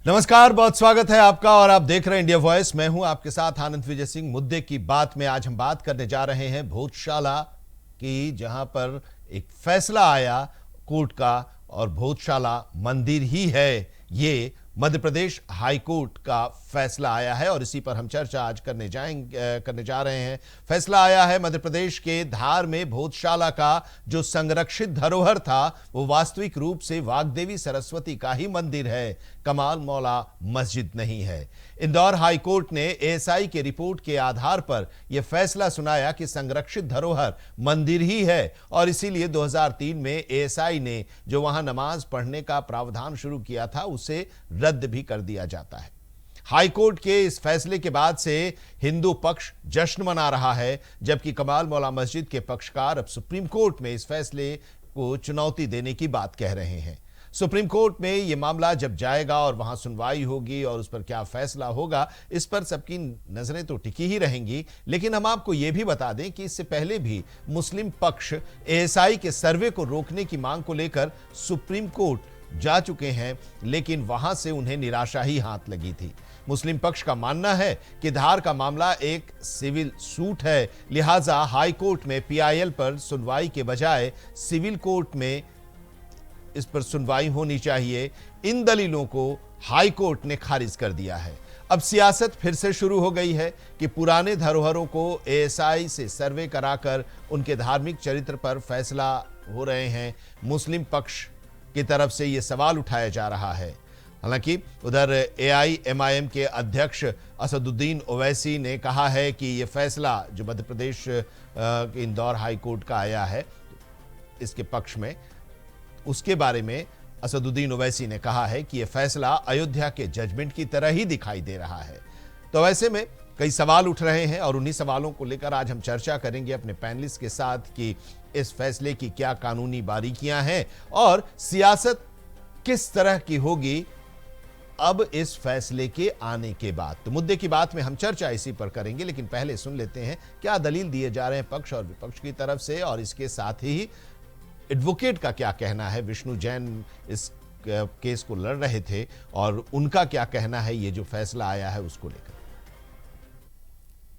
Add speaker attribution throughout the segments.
Speaker 1: नमस्कार, बहुत स्वागत है आपका और आप देख रहे हैं इंडिया वॉइस। मैं हूं आपके साथ आनंद विजय सिंह। मुद्दे की बात में आज हम बात करने जा रहे हैं भोजशाला की, जहां पर एक फैसला आया कोर्ट का और भोजशाला मंदिर ही है। ये मध्य प्रदेश हाई कोर्ट का फैसला आया है और इसी पर हम चर्चा आज करने जा रहे हैं। फैसला आया है मध्य प्रदेश के धार में भोजशाला का जो संरक्षित धरोहर था वो वास्तविक रूप से वाग्देवी सरस्वती का ही मंदिर है, कमाल मौला मस्जिद नहीं है। इंदौर हाई कोर्ट ने एएसआई के रिपोर्ट के आधार पर यह फैसला सुनाया कि संरक्षित धरोहर मंदिर ही है और इसीलिए 2003 में एएसआई ने जो वहां नमाज पढ़ने का प्रावधान शुरू किया था उसे रद्द भी कर दिया जाता है। हाई कोर्ट के इस फैसले के बाद से हिंदू पक्ष जश्न मना रहा है, जबकि कमाल मौला मस्जिद के पक्षकार अब सुप्रीम कोर्ट में इस फैसले को चुनौती देने की बात कह रहे हैं। सुप्रीम कोर्ट में यह मामला जब जाएगा और वहां सुनवाई होगी और उस पर क्या फैसला होगा, इस पर सबकी नजरें तो टिकी ही रहेंगी। लेकिन हम आपको यह भी बता दें कि इससे पहले भी मुस्लिम पक्ष एएसआई के सर्वे को रोकने की मांग को लेकर सुप्रीम कोर्ट जा चुके हैं, लेकिन वहां से उन्हें निराशा ही हाथ लगी थी। मुस्लिम पक्ष का मानना है कि धार का मामला एक सिविल सूट है, लिहाजा हाई कोर्ट में पीआईएल पर सुनवाई के बजाय सिविल कोर्ट में इस पर सुनवाई होनी चाहिए। इन दलीलों को हाई कोर्ट ने खारिज कर दिया है। अब सियासत फिर से शुरू हो गई है कि पुराने धरोहरों को एएसआई से सर्वे कराकर उनके धार्मिक चरित्र पर फैसला हो रहे हैं। मुस्लिम पक्ष की तरफ से यह सवाल उठाया जा रहा है। हालांकि उधर एआईएमआईएम के अध्यक्ष असदुद्दीन ओवैसी ने कहा है कि यह फैसला जो मध्य प्रदेश के इंदौर हाई कोर्ट का आया है इसके पक्ष में, उसके बारे में असदुद्दीन ओवैसी ने कहा है कि यह फैसला अयोध्या के जजमेंट की तरह ही दिखाई दे रहा है। तो ऐसे में कई सवाल उठ रहे हैं और उन्हीं सवालों को लेकर आज हम चर्चा करेंगे अपने पैनलिस्ट के साथ कि इस फैसले की क्या कानूनी बारीकियां हैं और सियासत किस तरह की होगी अब इस फैसले के आने के बाद। तो मुद्दे की बात में हम चर्चा इसी पर करेंगे, लेकिन पहले सुन लेते हैं क्या दलील दिए जा रहे हैं पक्ष और विपक्ष की तरफ से और इसके साथ ही एडवोकेट का क्या कहना है। विष्णु जैन इस केस को लड़ रहे थे और उनका क्या कहना है ये जो फैसला आया है उसको लेकर।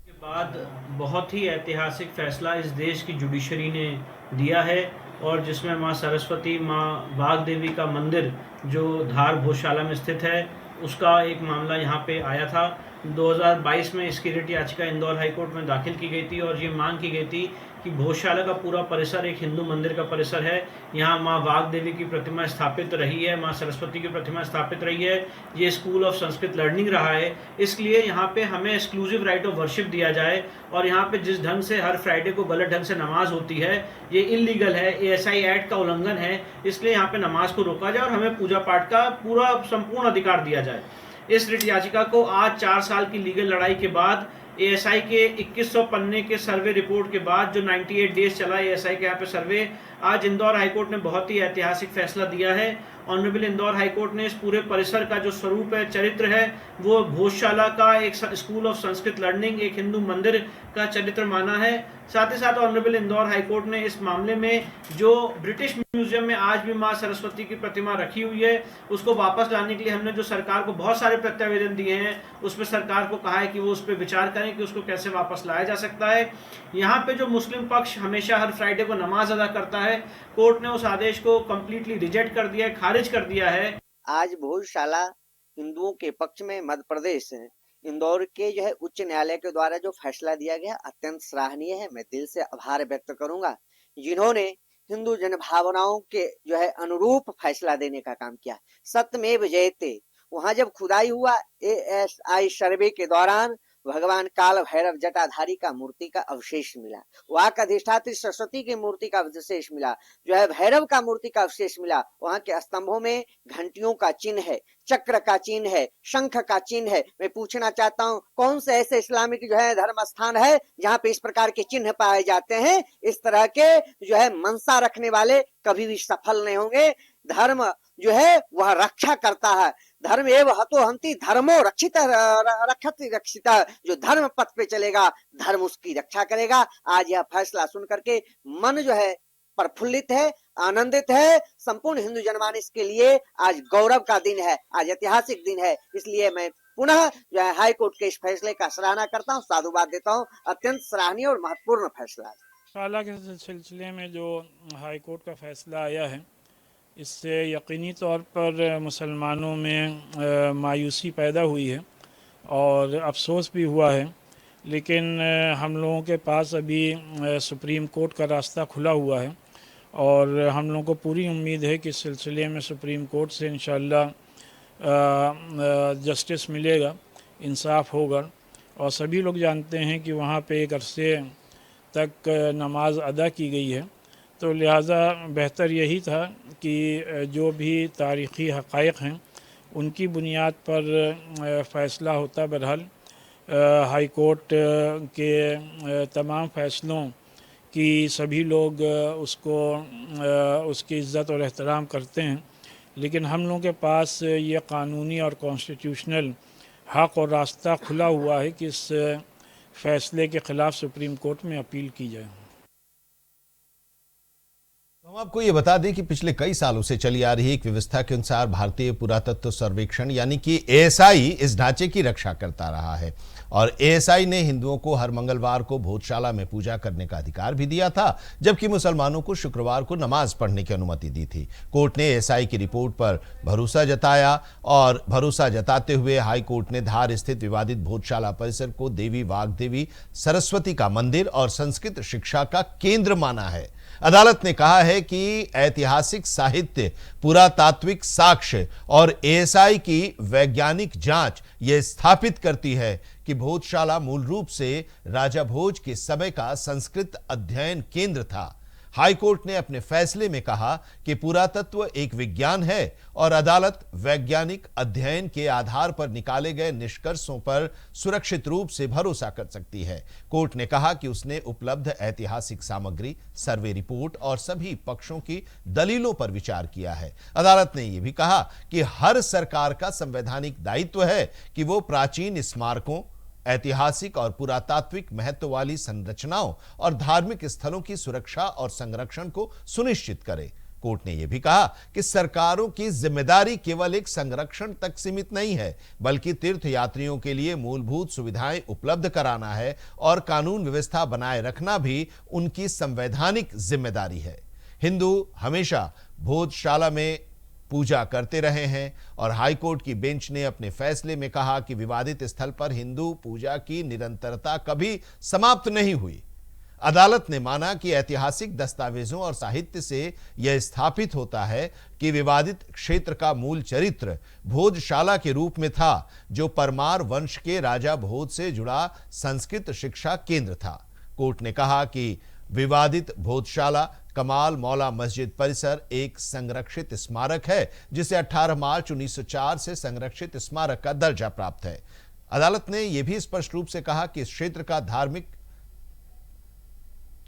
Speaker 2: के बाद बहुत ही ऐतिहासिक फैसला इस देश की जुडिशरी ने दिया है और जिसमें मां सरस्वती, मां वाग्देवी का मंदिर जो धार भोजशाला में स्थित है उसका एक मामला यहाँ पे आया था। 2022 में इसकी रिट याचिका इंदौर हाई कोर्ट में दाखिल की गई थी और ये मांग की गई थी कि भोजशाला का पूरा परिसर एक हिंदू मंदिर का परिसर है। यहाँ माँ वाग्देवी की प्रतिमा स्थापित रही है, माँ सरस्वती की प्रतिमा स्थापित रही है। ये स्कूल ऑफ संस्कृत लर्निंग रहा है, इसलिए यहाँ पे हमें एक्सक्लूसिव राइट ऑफ वर्शिप दिया जाए। और यहाँ पे जिस ढंग से हर फ्राइडे को गलत ढंग से नमाज होती है ये इलीगल है, एएसआई एक्ट का उल्लंघन है, इसलिए यहाँ पे नमाज को रोका जाए और हमें पूजा पाठ का पूरा संपूर्ण अधिकार दिया जाए। इस रिट याचिका को आज 4 साल की लीगल लड़ाई के बाद एएसआई के 2100 पन्ने के सर्वे रिपोर्ट के बाद जो 98 डेज चला एएसआई के यहाँ पे सर्वे, आज इंदौर हाईकोर्ट ने बहुत ही ऐतिहासिक फैसला दिया है। ऑनरेबल इंदौर हाईकोर्ट ने इस पूरे परिसर का जो स्वरूप है, चरित्र है, वो भोजशाला का एक स्कूल ऑफ संस्कृत लर्निंग, एक हिंदू मंदिर का चरित्र माना है। साथ ही साथ ऑनरेबल इंदौर हाईकोर्ट ने इस मामले में जो ब्रिटिश म्यूजियम में आज भी मां सरस्वती की प्रतिमा रखी हुई है उसको वापस लाने के लिए हमने जो सरकार को बहुत सारे प्रत्यावेदन दिए हैं उसमें सरकार को कहा है कि वो उस पर विचार करें कि उसको कैसे वापस लाया जा सकता है। यहाँ पे जो मुस्लिम पक्ष हमेशा हर फ्राइडे को नमाज अदा करता है, कोर्ट ने उस आदेश को कंप्लीटली रिजेक्ट कर दिया है, खारिज कर दिया है।
Speaker 3: आज भोजशाला हिंदुओं के पक्ष में मध्य प्रदेश इंदौर के जो है उच्च न्यायालय के द्वारा जो फैसला दिया गया अत्यंत सराहनीय है। मैं दिल से आभार व्यक्त करूंगा जिन्होंने हिंदू जन भावनाओं के जो है अनुरूप फैसला देने का काम किया। सत्यमेव जयते, वहां जब खुदाई हुआ एएसआई सर्वे के दौरान भगवान काल भैरव जटाधारी का मूर्ति का अवशेष मिला, वहां का अधिष्ठात्री सरस्वती की मूर्ति का अवशेष मिला, जो है भैरव का मूर्ति का अवशेष मिला। वहां के स्तंभों में घंटियों का चिन्ह है, चक्र का चिन्ह है, शंख का चिन्ह है। मैं पूछना चाहता हूँ कौन से ऐसे इस्लामिक जो है धर्म स्थान है जहाँ पे इस प्रकार के चिन्ह पाए जाते हैं। इस तरह के जो है मनसा रखने वाले कभी भी सफल नहीं होंगे। धर्म जो है वह रक्षा करता है। धर्म एव हतो हंति धर्मो रक्षित रक्षति रक्षिता, जो धर्म पथ पे चलेगा धर्म उसकी रक्षा करेगा। आज यह फैसला सुन करके मन जो है प्रफुल्लित है, आनंदित है। संपूर्ण हिंदू जनमानस के लिए आज गौरव का दिन है, आज ऐतिहासिक दिन है। इसलिए मैं पुनः जो है हाई कोर्ट के इस फैसले का सराहना करता हूँ, साधुवाद देता हूँ। अत्यंत सराहनीय और महत्वपूर्ण फैसला है।
Speaker 4: शाला के सिलसिले में जो हाई कोर्ट का फैसला आया है, इससे यकीनी तौर पर मुसलमानों में मायूसी पैदा हुई है और अफसोस भी हुआ है। लेकिन हम लोगों के पास अभी सुप्रीम कोर्ट का रास्ता खुला हुआ है और हम लोगों को पूरी उम्मीद है कि इस सिलसिले में सुप्रीम कोर्ट से इंशाअल्लाह जस्टिस मिलेगा, इंसाफ होगा। और सभी लोग जानते हैं कि वहाँ पे एक अरसे तक नमाज अदा की गई है, तो लिहाजा बेहतर यही था कि जो भी तारीख़ी हक़ाइक़ हैं उनकी बुनियाद पर फ़ैसला होता। बहरहाल हाई कोर्ट के तमाम फ़ैसलों की सभी लोग उसकी इज़्ज़त और एहतराम करते हैं, लेकिन हम लोगों के पास ये क़ानूनी और कॉन्स्टिट्यूशनल हक़ और रास्ता खुला हुआ है कि इस फ़ैसले के ख़िलाफ़ सुप्रीम कोर्ट में अपील की जाए।
Speaker 1: हम आपको ये बता दें कि पिछले कई सालों से चली आ रही एक व्यवस्था के अनुसार भारतीय पुरातत्व सर्वेक्षण यानी कि एएसआई इस ढांचे की रक्षा करता रहा है और एएसआई ने हिंदुओं को हर मंगलवार को भोजशाला में पूजा करने का अधिकार भी दिया था, जबकि मुसलमानों को शुक्रवार को नमाज पढ़ने की अनुमति दी थी। कोर्ट ने एएसआई की रिपोर्ट पर भरोसा जताया और भरोसा जताते हुए हाई कोर्ट ने धार स्थित विवादित भोजशाला परिसर को देवी वाग्देवी सरस्वती का मंदिर और संस्कृत शिक्षा का केंद्र माना है। अदालत ने कहा है कि ऐतिहासिक साहित्य, पुरातात्विक साक्ष्य और एएसआई की वैज्ञानिक जांच यह स्थापित करती है कि भोजशाला मूल रूप से राजा भोज के समय का संस्कृत अध्ययन केंद्र था। हाई कोर्ट ने अपने फैसले में कहा कि पुरातत्व एक विज्ञान है और अदालत वैज्ञानिक अध्ययन के आधार पर निकाले गए निष्कर्षों पर सुरक्षित रूप से भरोसा कर सकती है। कोर्ट ने कहा कि उसने उपलब्ध ऐतिहासिक सामग्री, सर्वे रिपोर्ट और सभी पक्षों की दलीलों पर विचार किया है। अदालत ने यह भी कहा कि हर सरकार का संवैधानिक दायित्व है कि वो प्राचीन स्मारकों, ऐतिहासिक और पुरातात्विक महत्व वाली संरचनाओं और धार्मिक स्थलों की सुरक्षा और संरक्षण को सुनिश्चित करे। कोर्ट ने यह भी कहा कि सरकारों की जिम्मेदारी केवल एक संरक्षण तक सीमित नहीं है, बल्कि तीर्थयात्रियों के लिए मूलभूत सुविधाएं उपलब्ध कराना है और कानून व्यवस्था बनाए रखना भी उनकी संवैधानिक जिम्मेदारी है। हिंदू हमेशा भोजशाला में पूजा करते रहे हैं और हाईकोर्ट की बेंच ने अपने फैसले में कहा कि विवादित स्थल पर हिंदू पूजा की निरंतरता कभी समाप्त नहीं हुई। अदालत ने माना कि ऐतिहासिक दस्तावेजों और साहित्य से यह स्थापित होता है कि विवादित क्षेत्र का मूल चरित्र भोजशाला के रूप में था, जो परमार वंश के राजा भोज से जुड़ा संस्कृत शिक्षा केंद्र था। कोर्ट ने कहा कि विवादित भोजशाला कमाल मौला मस्जिद परिसर एक संरक्षित स्मारक है, जिसे 18 मार्च 1904 से संरक्षित स्मारक का दर्जा प्राप्त है। अदालत ने यह भी स्पष्ट रूप से कहा कि इस क्षेत्र का धार्मिक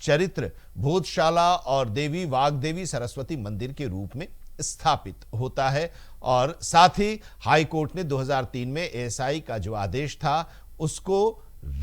Speaker 1: चरित्र भोजशाला और देवी वाग्देवी सरस्वती मंदिर के रूप में स्थापित होता है और साथ ही हाई कोर्ट ने 2003 में एएसआई का जो आदेश था उसको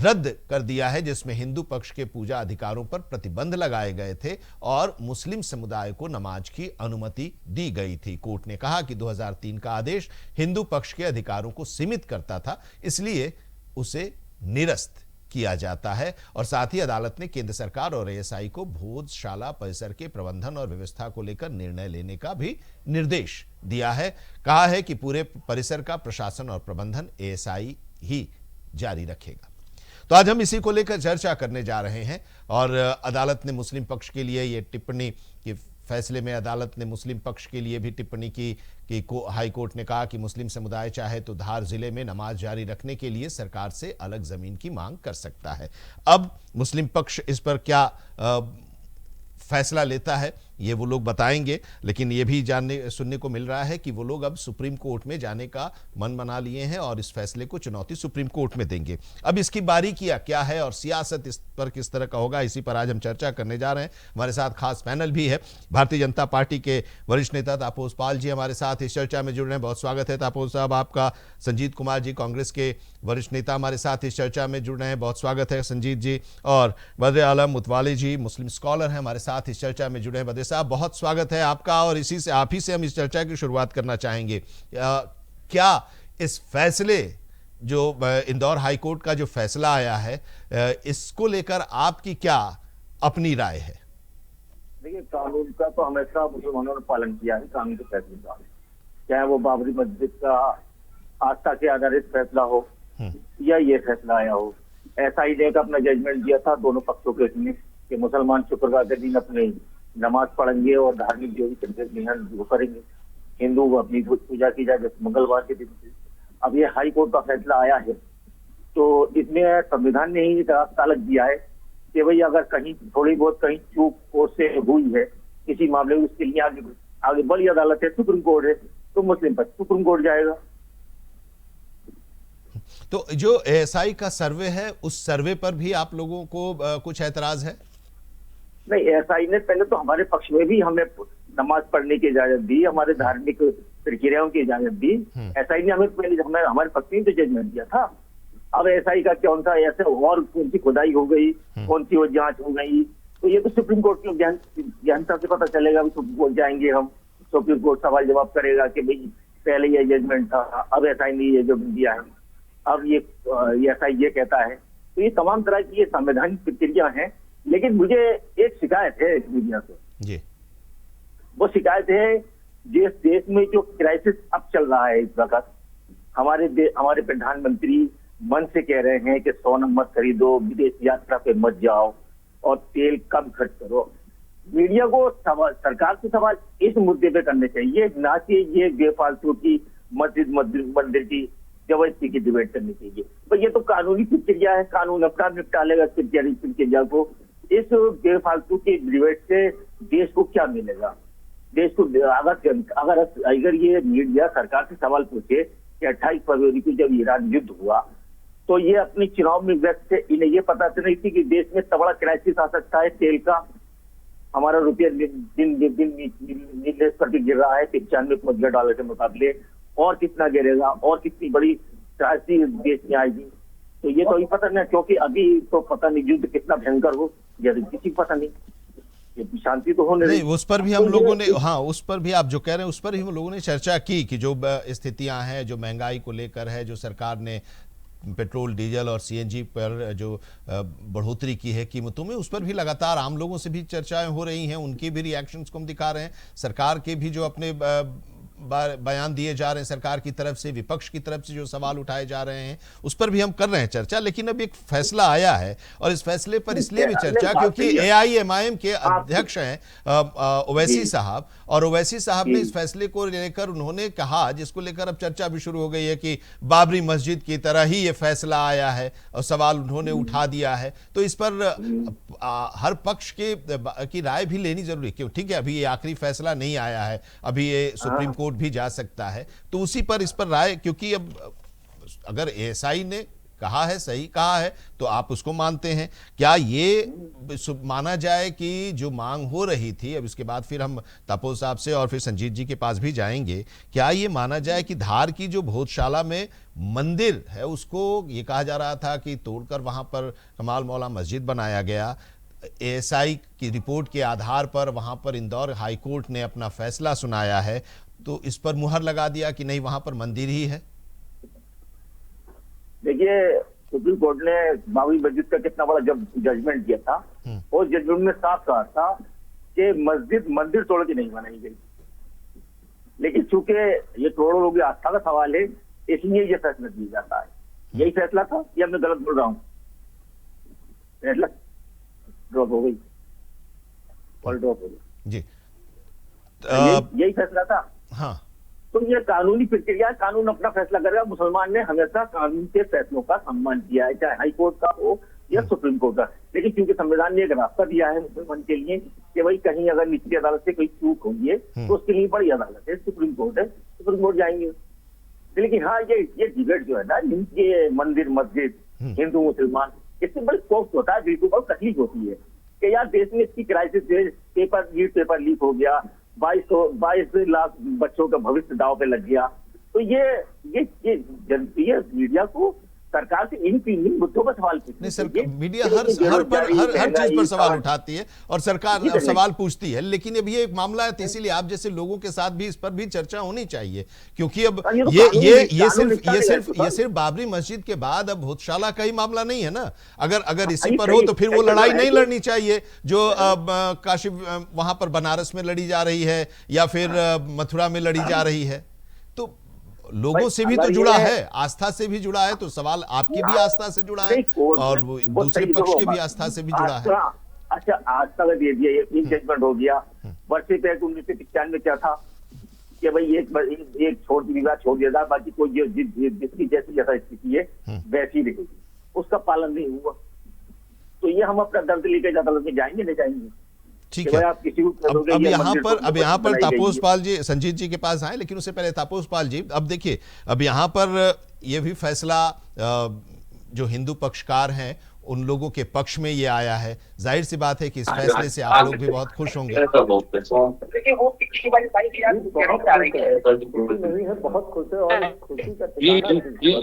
Speaker 1: रद्द कर दिया है, जिसमें हिंदू पक्ष के पूजा अधिकारों पर प्रतिबंध लगाए गए थे और मुस्लिम समुदाय को नमाज की अनुमति दी गई थी। कोर्ट ने कहा कि 2003 का आदेश हिंदू पक्ष के अधिकारों को सीमित करता था, इसलिए उसे निरस्त किया जाता है और साथ ही अदालत ने केंद्र सरकार और एएसआई को भोजशाला परिसर के प्रबंधन और व्यवस्था को लेकर निर्णय लेने का भी निर्देश दिया है। कहा है कि पूरे परिसर का प्रशासन और प्रबंधन एएसआई ही जारी रखेगा। तो आज हम इसी को लेकर चर्चा करने जा रहे हैं और अदालत ने मुस्लिम पक्ष के लिए ये टिप्पणी कि फैसले में अदालत ने मुस्लिम पक्ष के लिए भी टिप्पणी की कि हाई कोर्ट ने कहा कि मुस्लिम समुदाय चाहे तो धार जिले में नमाज जारी रखने के लिए सरकार से अलग जमीन की मांग कर सकता है। अब मुस्लिम पक्ष इस पर क्या फैसला लेता है ये वो लोग बताएंगे, लेकिन ये भी जानने सुनने को मिल रहा है कि वो लोग अब सुप्रीम कोर्ट में जाने का मन बना लिए हैं और इस फैसले को चुनौती सुप्रीम कोर्ट में देंगे। अब इसकी बारीकियां क्या है और सियासत इस पर किस तरह का होगा, इसी पर आज हम चर्चा करने जा रहे हैं। हमारे साथ खास पैनल भी है। भारतीय जनता पार्टी के वरिष्ठ नेता तापस पाल जी हमारे साथ इस चर्चा में जुड़ रहे हैं। बहुत स्वागत है तापस साहब आपका। संजीत कुमार जी कांग्रेस के वरिष्ठ नेता हमारे साथ इस चर्चा में जुड़ रहे हैं। बहुत स्वागत है संजीत जी। और बद्र आलम मुतवाली जी मुस्लिम स्कॉलर हैं, हमारे साथ इस चर्चा में जुड़े हैं। बद्र साहब बहुत स्वागत है आपका और इसी से आप ही से हम इस चर्चा की शुरुआत करना चाहेंगे। क्या इस फैसले जो इंदौर हाई कोर्ट का जो फैसला आया है, इसको लेकर आपकी क्या अपनी राय है?
Speaker 5: देखिए, कानून का तो हमेशा मुसलमानों ने पालन किया है, कानून के फैसले का, चाहे वो बाबरी मस्जिद का आस्था के आधारित फैसला हो या ये फैसला आया हो। एसआई ने अपना जजमेंट दिया था दोनों पक्षों के इसमें कि मुसलमान शुक्रवार के दिन अपनी नमाज पढ़ेंगे और धार्मिक जो भी वो करेंगे, हिंदू अपनी पूजा की जाए जैसे मंगलवार के दिन। अब ये हाई कोर्ट का फैसला आया है तो इसमें संविधान ने ही तालक दिया है कि भाई अगर कहीं थोड़ी बहुत कहीं चूक कोर्ट से हुई है किसी मामले में, उसके लिए आगे बड़ी अदालत है, सुप्रीम कोर्ट है, तो मुस्लिम पक्ष सुप्रीम कोर्ट जाएगा।
Speaker 1: तो जो एएसआई का सर्वे है उस सर्वे पर भी आप लोगों को कुछ ऐतराज है?
Speaker 5: नहीं, एएसआई ने पहले तो हमारे पक्ष में भी हमें नमाज पढ़ने की इजाजत दी, हमारे धार्मिक प्रक्रियाओं की इजाजत दी। एएसआई ने हमें पहले हमारे पक्ष में तो जजमेंट दिया था। अब एएसआई का कौन सा ऐसे और कौन सी खुदाई हो गई, कौन सी वो जांच हो गई, तो ये तो सुप्रीम कोर्ट के जनता से पता चलेगा। सुप्रीम कोर्ट जाएंगे हम, सुप्रीम कोर्ट सवाल जवाब करेगा कि भाई पहले ये जजमेंट था, अब एएसआई ने ये जो दिया है, अब ये एएसआई ये कहता है। तो ये तमाम तरह की ये संवैधानिक प्रक्रिया है। लेकिन मुझे एक शिकायत है मीडिया से
Speaker 1: जी।
Speaker 5: वो शिकायत है जिस देश में जो क्राइसिस अब चल रहा है इस वक्त, हमारे प्रधानमंत्री मन से कह रहे हैं कि सोना मत खरीदो, विदेश यात्रा पे मत जाओ और तेल कम खर्च करो। मीडिया को सरकार से सवाल इस मुद्दे पे करने चाहिए, ना कि ये बेफालतू की मस्जिद मंदिर की जबरदस्ती की डिबेट करनी चाहिए। तो ये तो कानूनी प्रक्रिया है, कानून अपना निपटा लेगा प्रक्रिया को। इस बेफालतू की डिबेट से देश को क्या मिलेगा? देश को अगर ये मीडिया सरकार से सवाल पूछे कि 28 फरवरी को जब ईरान युद्ध हुआ तो ये अपनी चुनाव में व्यक्त से इन्हें ये पता तो नहीं थी कि देश में इतना बड़ा क्राइसिस आ सकता है तेल का। हमारा रुपया दिन नीले स्तर पे गिर रहा है $95 के मुकाबले, और कितना गिरेगा और कितनी बड़ी क्राइसिस देश में आएगी। तो ये तो ही पता नहीं, क्योंकि अभी तो पता नहीं युद्ध कितना भयंकर हो, किसी को पता नहीं। ये शांति तो होने
Speaker 1: नहीं, उस पर भी हम लोगों ने, हाँ उस पर भी आप जो कह रहे हैं उस पर ही हम लोगों ने चर्चा की कि जो स्थितियां हैं, जो महंगाई को लेकर है, जो सरकार ने पेट्रोल डीजल और सीएनजी पर जो बढ़ोतरी की है कीमतों में, उस पर भी लगातार आम लोगों से भी चर्चाएं हो रही हैं। उनके भी रिएक्शंस को हम दिखा रहे हैं। सरकार के भी जो अपने बयान दिए जा रहे हैं सरकार की तरफ से, विपक्ष की तरफ से जो सवाल उठाए जा रहे हैं उस पर भी हम कर रहे हैं चर्चा। लेकिन अब एक फैसला आया है और इस फैसले पर इसलिए भी चर्चा क्योंकि एआईएमआईएम के अध्यक्ष हैं ओवैसी साहब, और ओवैसी साहब ने इस फैसले को लेकर उन्होंने कहा, जिसको लेकर अब चर्चा भी शुरू हो गई है कि बाबरी मस्जिद की तरह ही ये फैसला आया है और सवाल उन्होंने उठा दिया है। तो इस पर हर पक्ष की राय भी लेनी जरूरी है। क्यों? ठीक है, अभी ये आखिरी फैसला नहीं आया है, अभी ये सुप्रीम कोर्ट भी जा सकता है, तो उसी पर इस पर राय, क्योंकि अब अगर एएसआई ने कहा है, सही कहा है, तो आप उसको मानते हैं। क्या ये माना जाए कि जो मांग हो रही थी, अब इसके बाद फिर हम तापस साहब से और फिर संजीत जी के पास भी जाएंगे, क्या ये माना जाए कि धार की जो भोजशाला में मंदिर है उसको ये कहा जा रहा था कि तोड़कर वहां पर कमाल मौला मस्जिद बनाया गया, एएसआई की रिपोर्ट के आधार पर वहां पर इंदौर हाई कोर्ट ने अपना फैसला सुनाया है, तो इस पर मुहर लगा दिया कि नहीं वहां पर मंदिर ही है?
Speaker 5: देखिए, सुप्रीम कोर्ट ने बाबरी मस्जिद का कितना बड़ा जब जजमेंट दिया था, और जजमेंट में साफ कहा था कि मस्जिद मंदिर तोड़ के नहीं बनाई गई। लेकिन चूंकि ये करोड़ों लोगों की आस्था का सवाल है, इसलिए ये फैसला दिया जाता है। यही फैसला था या मैं गलत बोल रहा हूँ? फैसला ड्रॉप हो गई, कॉल ड्रॉप हो गई
Speaker 1: जी।
Speaker 5: यही फैसला था।
Speaker 1: हाँ,
Speaker 5: तो ये कानूनी प्रक्रिया, कानून अपना फैसला करेगा। मुसलमान ने हमेशा कानून के फैसलों का सम्मान किया है, चाहे हाई कोर्ट का हो, या सुप्रीम कोर्ट का। लेकिन क्योंकि संविधान ने एक रास्ता दिया है मुसलमान के लिए कि भाई कहीं अगर निचली अदालत से कोई चूक हुई है तो उसके लिए बड़ी अदालत है, सुप्रीम कोर्ट है, सुप्रीम कोर्ट जाएंगे। लेकिन हाँ, ये डिबेट जो है ना, ये मंदिर मस्जिद हिंदू मुसलमान, इससे बड़ी कॉस्ट होता है, बिल्कुल बहुत तकलीफ होती है कि यार देश में इसकी क्राइसिस जो है, पेपर लीक हो गया, 22 लाख बच्चों का भविष्य दांव पे लग गया। तो ये मीडिया को सरकार से इन मुद्दों पर सवाल
Speaker 1: नहीं सर, मीडिया हर चीज पर सवाल उठाती है और सरकार सवाल पूछती है, लेकिन अब ये एक मामला है, तो इसीलिए आप जैसे लोगों के साथ भी इस पर भी चर्चा होनी चाहिए, क्योंकि अब ये सिर्फ बाबरी मस्जिद के बाद अब भूतशाला का ही मामला नहीं है ना। अगर इसी पर हो तो फिर वो लड़ाई नहीं लड़नी चाहिए जो काशी वहां पर बनारस में लड़ी जा रही है या फिर मथुरा में लड़ी जा रही है। तो लोगों से भी तो जुड़ा है, आस्था से भी जुड़ा है, तो सवाल आपकी भी आस्था से जुड़ा है और दूसरे पक्ष की भी आस्था से भी जुड़ा है।
Speaker 5: अच्छा, आस्था का दे दिया, ये जजमेंट हो गया। वर्षे पे 1995 में क्या था कि भाई एक विवाद छोड़ दिया था, बाकी कोई जिसकी जैसी जैसा स्थिति है वैसी रहेगी, उसका पालन नहीं हुआ। तो ये हम अपना दर्द लेकर अदालत में जाएंगे नहीं जाएंगे?
Speaker 1: ठीक है, अब यहाँ पर तापस पाल जी संजीत जी के पास आए, लेकिन उससे पहले तापस पाल जी, अब देखिए, अब यहाँ पर ये भी फैसला जो हिंदू पक्षकार हैं उन लोगों के पक्ष में ये आया है। जाहिर सी बात है कि इस फैसले से आप लोग भी बहुत खुश होंगे।
Speaker 6: देखिए, वो पिछली वाली बाइक यार नहीं है, बहुत खुश है और खुशी का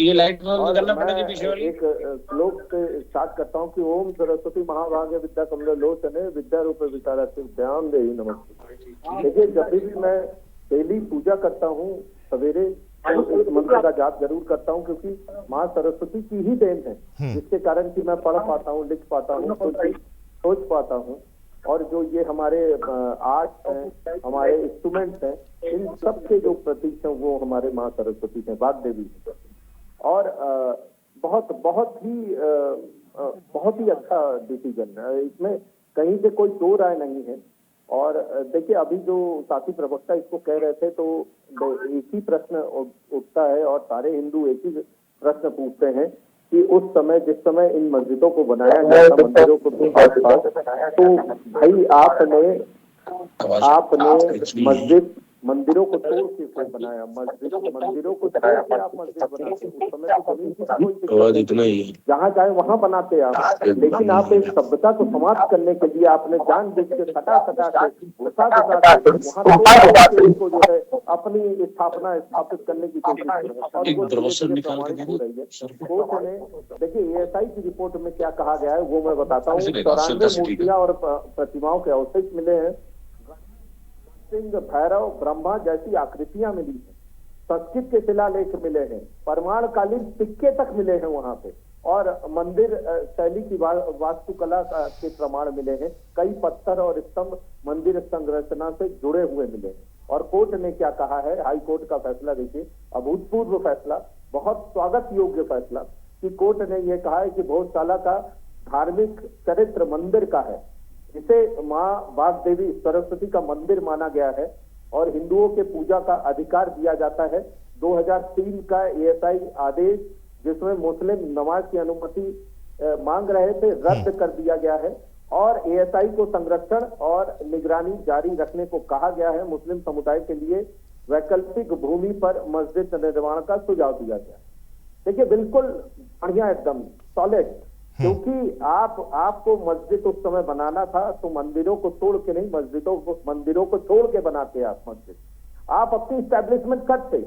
Speaker 6: ये लाइट करना पड़ेगी पीछे वाली। एक श्लोक से स्टार्ट करता हूँ कि ओम सरस्वती महाभागे विद्या कमल लोचने विद्या रूप विचारा ध्यान दे नमस्ते। देखिए, जब भी मैं डेली पूजा करता हूँ सवेरे, इस मंत्र का जाप जरूर करता हूँ, क्योंकि माँ सरस्वती की ही देन है जिसके कारण कि मैं पढ़ पाता हूँ, लिख पाता हूँ, सोच पाता हूँ। और जो ये हमारे आर्ट हैं, हमारे इंस्ट्रूमेंट्स हैं, इन सब के जो प्रतीक हैं वो हमारे माँ सरस्वती हैं, वाग देवी। और बहुत ही अच्छा डिसीजन है, इसमें कहीं से कोई दो राय नहीं है। और देखिए, अभी जो साथी प्रवक्ता इसको कह रहे थे तो एक ही प्रश्न उठता है और सारे हिंदू एक ही प्रश्न पूछते हैं कि उस समय जिस समय इन मस्जिदों को बनाया गया था, मंदिरों को तो भाई आपने मंदिरों को तोड़ के क्यों बनाया? मंदिरों को तोड़ के आप मस्जिद बनाते, उस समय तो जमीन की कोई जहाँ चाहे वहाँ बनाते आप, लेकिन आप एक सभ्यता को समाप्त करने के लिए आपने जानबूझ के सटा के उसको जो है अपनी स्थापित करने की कोशिश कोर्ट ने। देखिए, ASI की रिपोर्ट में क्या कहा गया है वो मैं बताता हूँ। 94 मूर्तियां और प्रतिमाओं के अवशेष मिले हैं, सिंह, भैरव, ब्रह्मा जैसी आकृतियां मिली हैं, संस्कृत के शिलालेख मिले हैं, परमाणुकालीन सिक्के तक मिले हैं वहां पे, और मंदिर शैली की वास्तुकला के प्रमाण मिले हैं। कई पत्थर और स्तंभ मंदिर संरचना से जुड़े हुए मिले हैं। और कोर्ट ने क्या कहा है, हाई कोर्ट का फैसला देखिए, अभूतपूर्व फैसला, बहुत स्वागत योग्य फैसला, कि कोर्ट ने यह कहा है कि भोजशाला का धार्मिक चरित्र मंदिर का है, इसे माँ वाग देवी सरस्वती का मंदिर माना गया है और हिंदुओं के पूजा का अधिकार दिया जाता है। 2003 का ASI आदेश जिसमें मुस्लिम नमाज की अनुमति मांग रहे थे रद्द कर दिया गया है और ASI को संरक्षण और निगरानी जारी रखने को कहा गया है। मुस्लिम समुदाय के लिए वैकल्पिक भूमि पर मस्जिद निर्माण का सुझाव दिया गया। देखिए, बिल्कुल बढ़िया, एकदम सॉलिड, क्योंकि आपको मस्जिद उस समय बनाना था तो मंदिरों को तोड़ के नहीं, मंदिरों को छोड़ के बनाते आप मस्जिद। आप अपनी इस्टेब्लिशमेंट करते,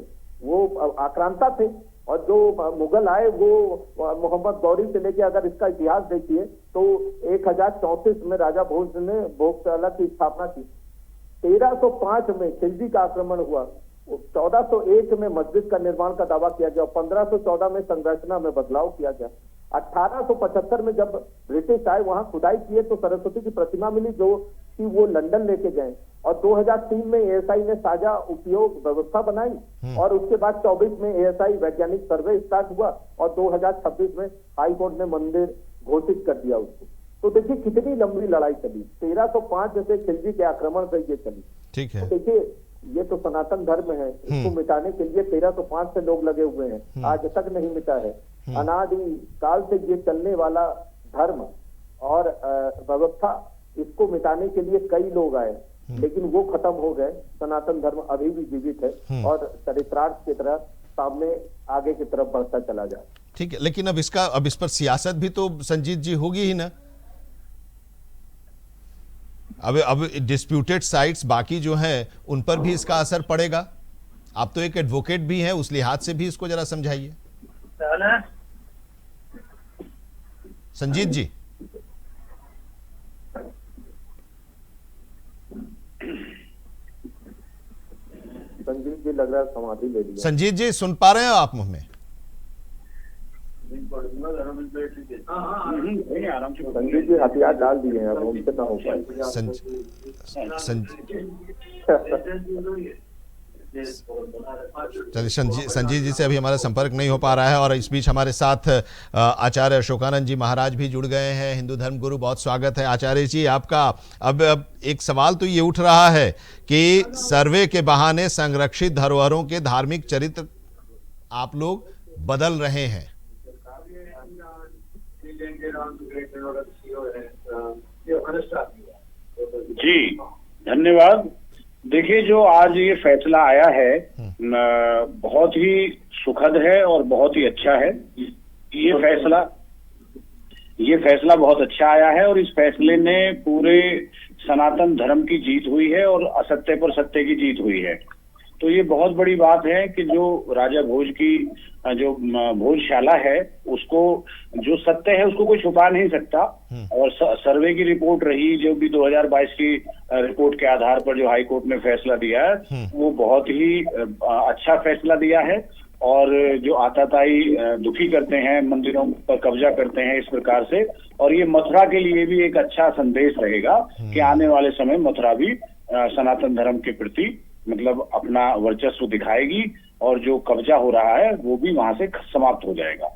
Speaker 6: वो आक्रांता थे। और जो मुगल आए वो मोहम्मद गौरी से लेके, अगर इसका इतिहास देखिए तो 1034 में राजा भोज ने भोजशाला की स्थापना की। 1305 में खिलजी का आक्रमण हुआ, 1401 में मस्जिद का निर्माण का दावा किया गया, 1514 में संरचना में बदलाव किया गया। 1875 में जब ब्रिटिश आए वहां खुदाई किए तो सरस्वती की प्रतिमा मिली जो कि वो लंदन लेके गए। और 2003 में ASI ने साझा उपयोग व्यवस्था बनाई और उसके बाद 24 में ASI वैज्ञानिक सर्वे स्टार्ट हुआ और 2026 में हाई कोर्ट ने मंदिर घोषित कर दिया उसको। तो देखिए कितनी लंबी लड़ाई चली, 1305 से खिलजी के आक्रमण से ये चली।
Speaker 1: ठीक है,
Speaker 6: तो देखिए ये तो सनातन धर्म है, इसको मिटाने के लिए 1305 से लोग लगे हुए हैं, आज तक नहीं मिटा है। अनादि काल से ये चलने वाला धर्म और व्यवस्था, इसको मिटाने के लिए कई लोग आए, लेकिन वो खत्म हो गए। सनातन धर्म अभी भी जीवित है और चरित्रार्थ की तरह सामने आगे की तरफ बढ़ता चला जाए।
Speaker 1: ठीक है, लेकिन अब इस पर सियासत भी तो संजीत जी होगी ही ना। अब डिस्प्यूटेड साइट्स बाकी जो हैं उन पर भी इसका असर पड़ेगा। आप तो एक एडवोकेट भी हैं, उस लिहाज से भी इसको जरा समझाइए संजीत जी।
Speaker 6: संजीत जी लग रहा है समाधि ले लिया।
Speaker 1: संजीत जी सुन पा रहे हो आप हमें?
Speaker 6: संजीत जी हथियार डाल दिए हैं, अब उनसे ना हो पाए।
Speaker 1: चलिए, संजीत जी से अभी हमारा संपर्क नहीं हो पा रहा है। और इस बीच हमारे साथ आचार्य अशोकानंद जी महाराज भी जुड़ गए हैं, हिंदू धर्म गुरु। बहुत स्वागत है आचार्य जी आपका। अब एक सवाल तो ये उठ रहा है कि सर्वे के बहाने संरक्षित धरोहरों के धार्मिक चरित्र आप लोग बदल रहे हैं।
Speaker 7: जी धन्यवाद। देखिए, जो आज ये फैसला आया है बहुत ही सुखद है और बहुत ही अच्छा है। ये फैसला बहुत अच्छा आया है और इस फैसले ने पूरे सनातन धर्म की जीत हुई है और असत्य पर सत्य की जीत हुई है। तो ये बहुत बड़ी बात है कि जो राजा भोज की जो भोजशाला है, उसको जो सत्य है उसको कोई छुपा नहीं सकता। और सर्वे की रिपोर्ट रही, जो भी 2022 की रिपोर्ट के आधार पर जो हाई कोर्ट ने फैसला दिया है, वो बहुत ही अच्छा फैसला दिया है। और जो आताताई दुखी करते हैं, मंदिरों पर कब्जा करते हैं इस प्रकार से, और ये मथुरा के लिए भी एक अच्छा संदेश रहेगा कि आने वाले समय मथुरा भी सनातन धर्म के प्रति मतलब अपना वर्चस्व दिखाएगी और जो कब्जा हो रहा है वो भी वहां से समाप्त हो जाएगा।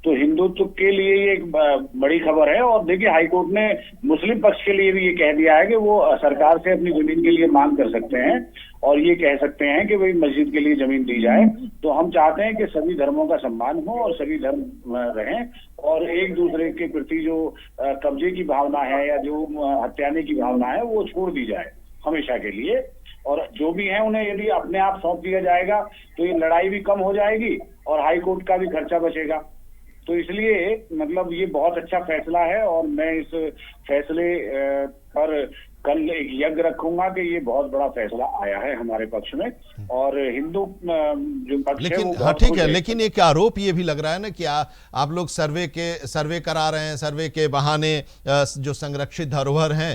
Speaker 7: तो हिंदुत्व के लिए ये एक बड़ी खबर है। और देखिए, हाईकोर्ट ने मुस्लिम पक्ष के लिए भी ये कह दिया है कि वो सरकार से अपनी जमीन के लिए मांग कर सकते हैं और ये कह सकते हैं कि भाई मस्जिद के लिए जमीन दी जाए। तो हम चाहते हैं कि सभी धर्मों का सम्मान हो और सभी धर्म रहें और एक दूसरे के प्रति जो कब्जे की भावना है या जो हत्याने की भावना है वो छोड़ दी जाए हमेशा के लिए। और जो भी है उन्हें यदि अपने आप सौंप दिया जाएगा तो ये लड़ाई भी कम हो जाएगी और हाई कोर्ट का भी खर्चा बचेगा। तो इसलिए मतलब ये बहुत अच्छा फैसला है और मैं इस फैसले पर कल एक यज्ञ रखूंगा कि ये बहुत बड़ा फैसला आया है हमारे पक्ष में। और हिंदू जो पक्ष
Speaker 1: लेकिन
Speaker 7: है
Speaker 1: हाँ ठीक है, लेकिन एक आरोप ये भी लग रहा है ना कि आप लोग सर्वे करा रहे हैं, सर्वे के बहाने जो संरक्षित धरोहर हैं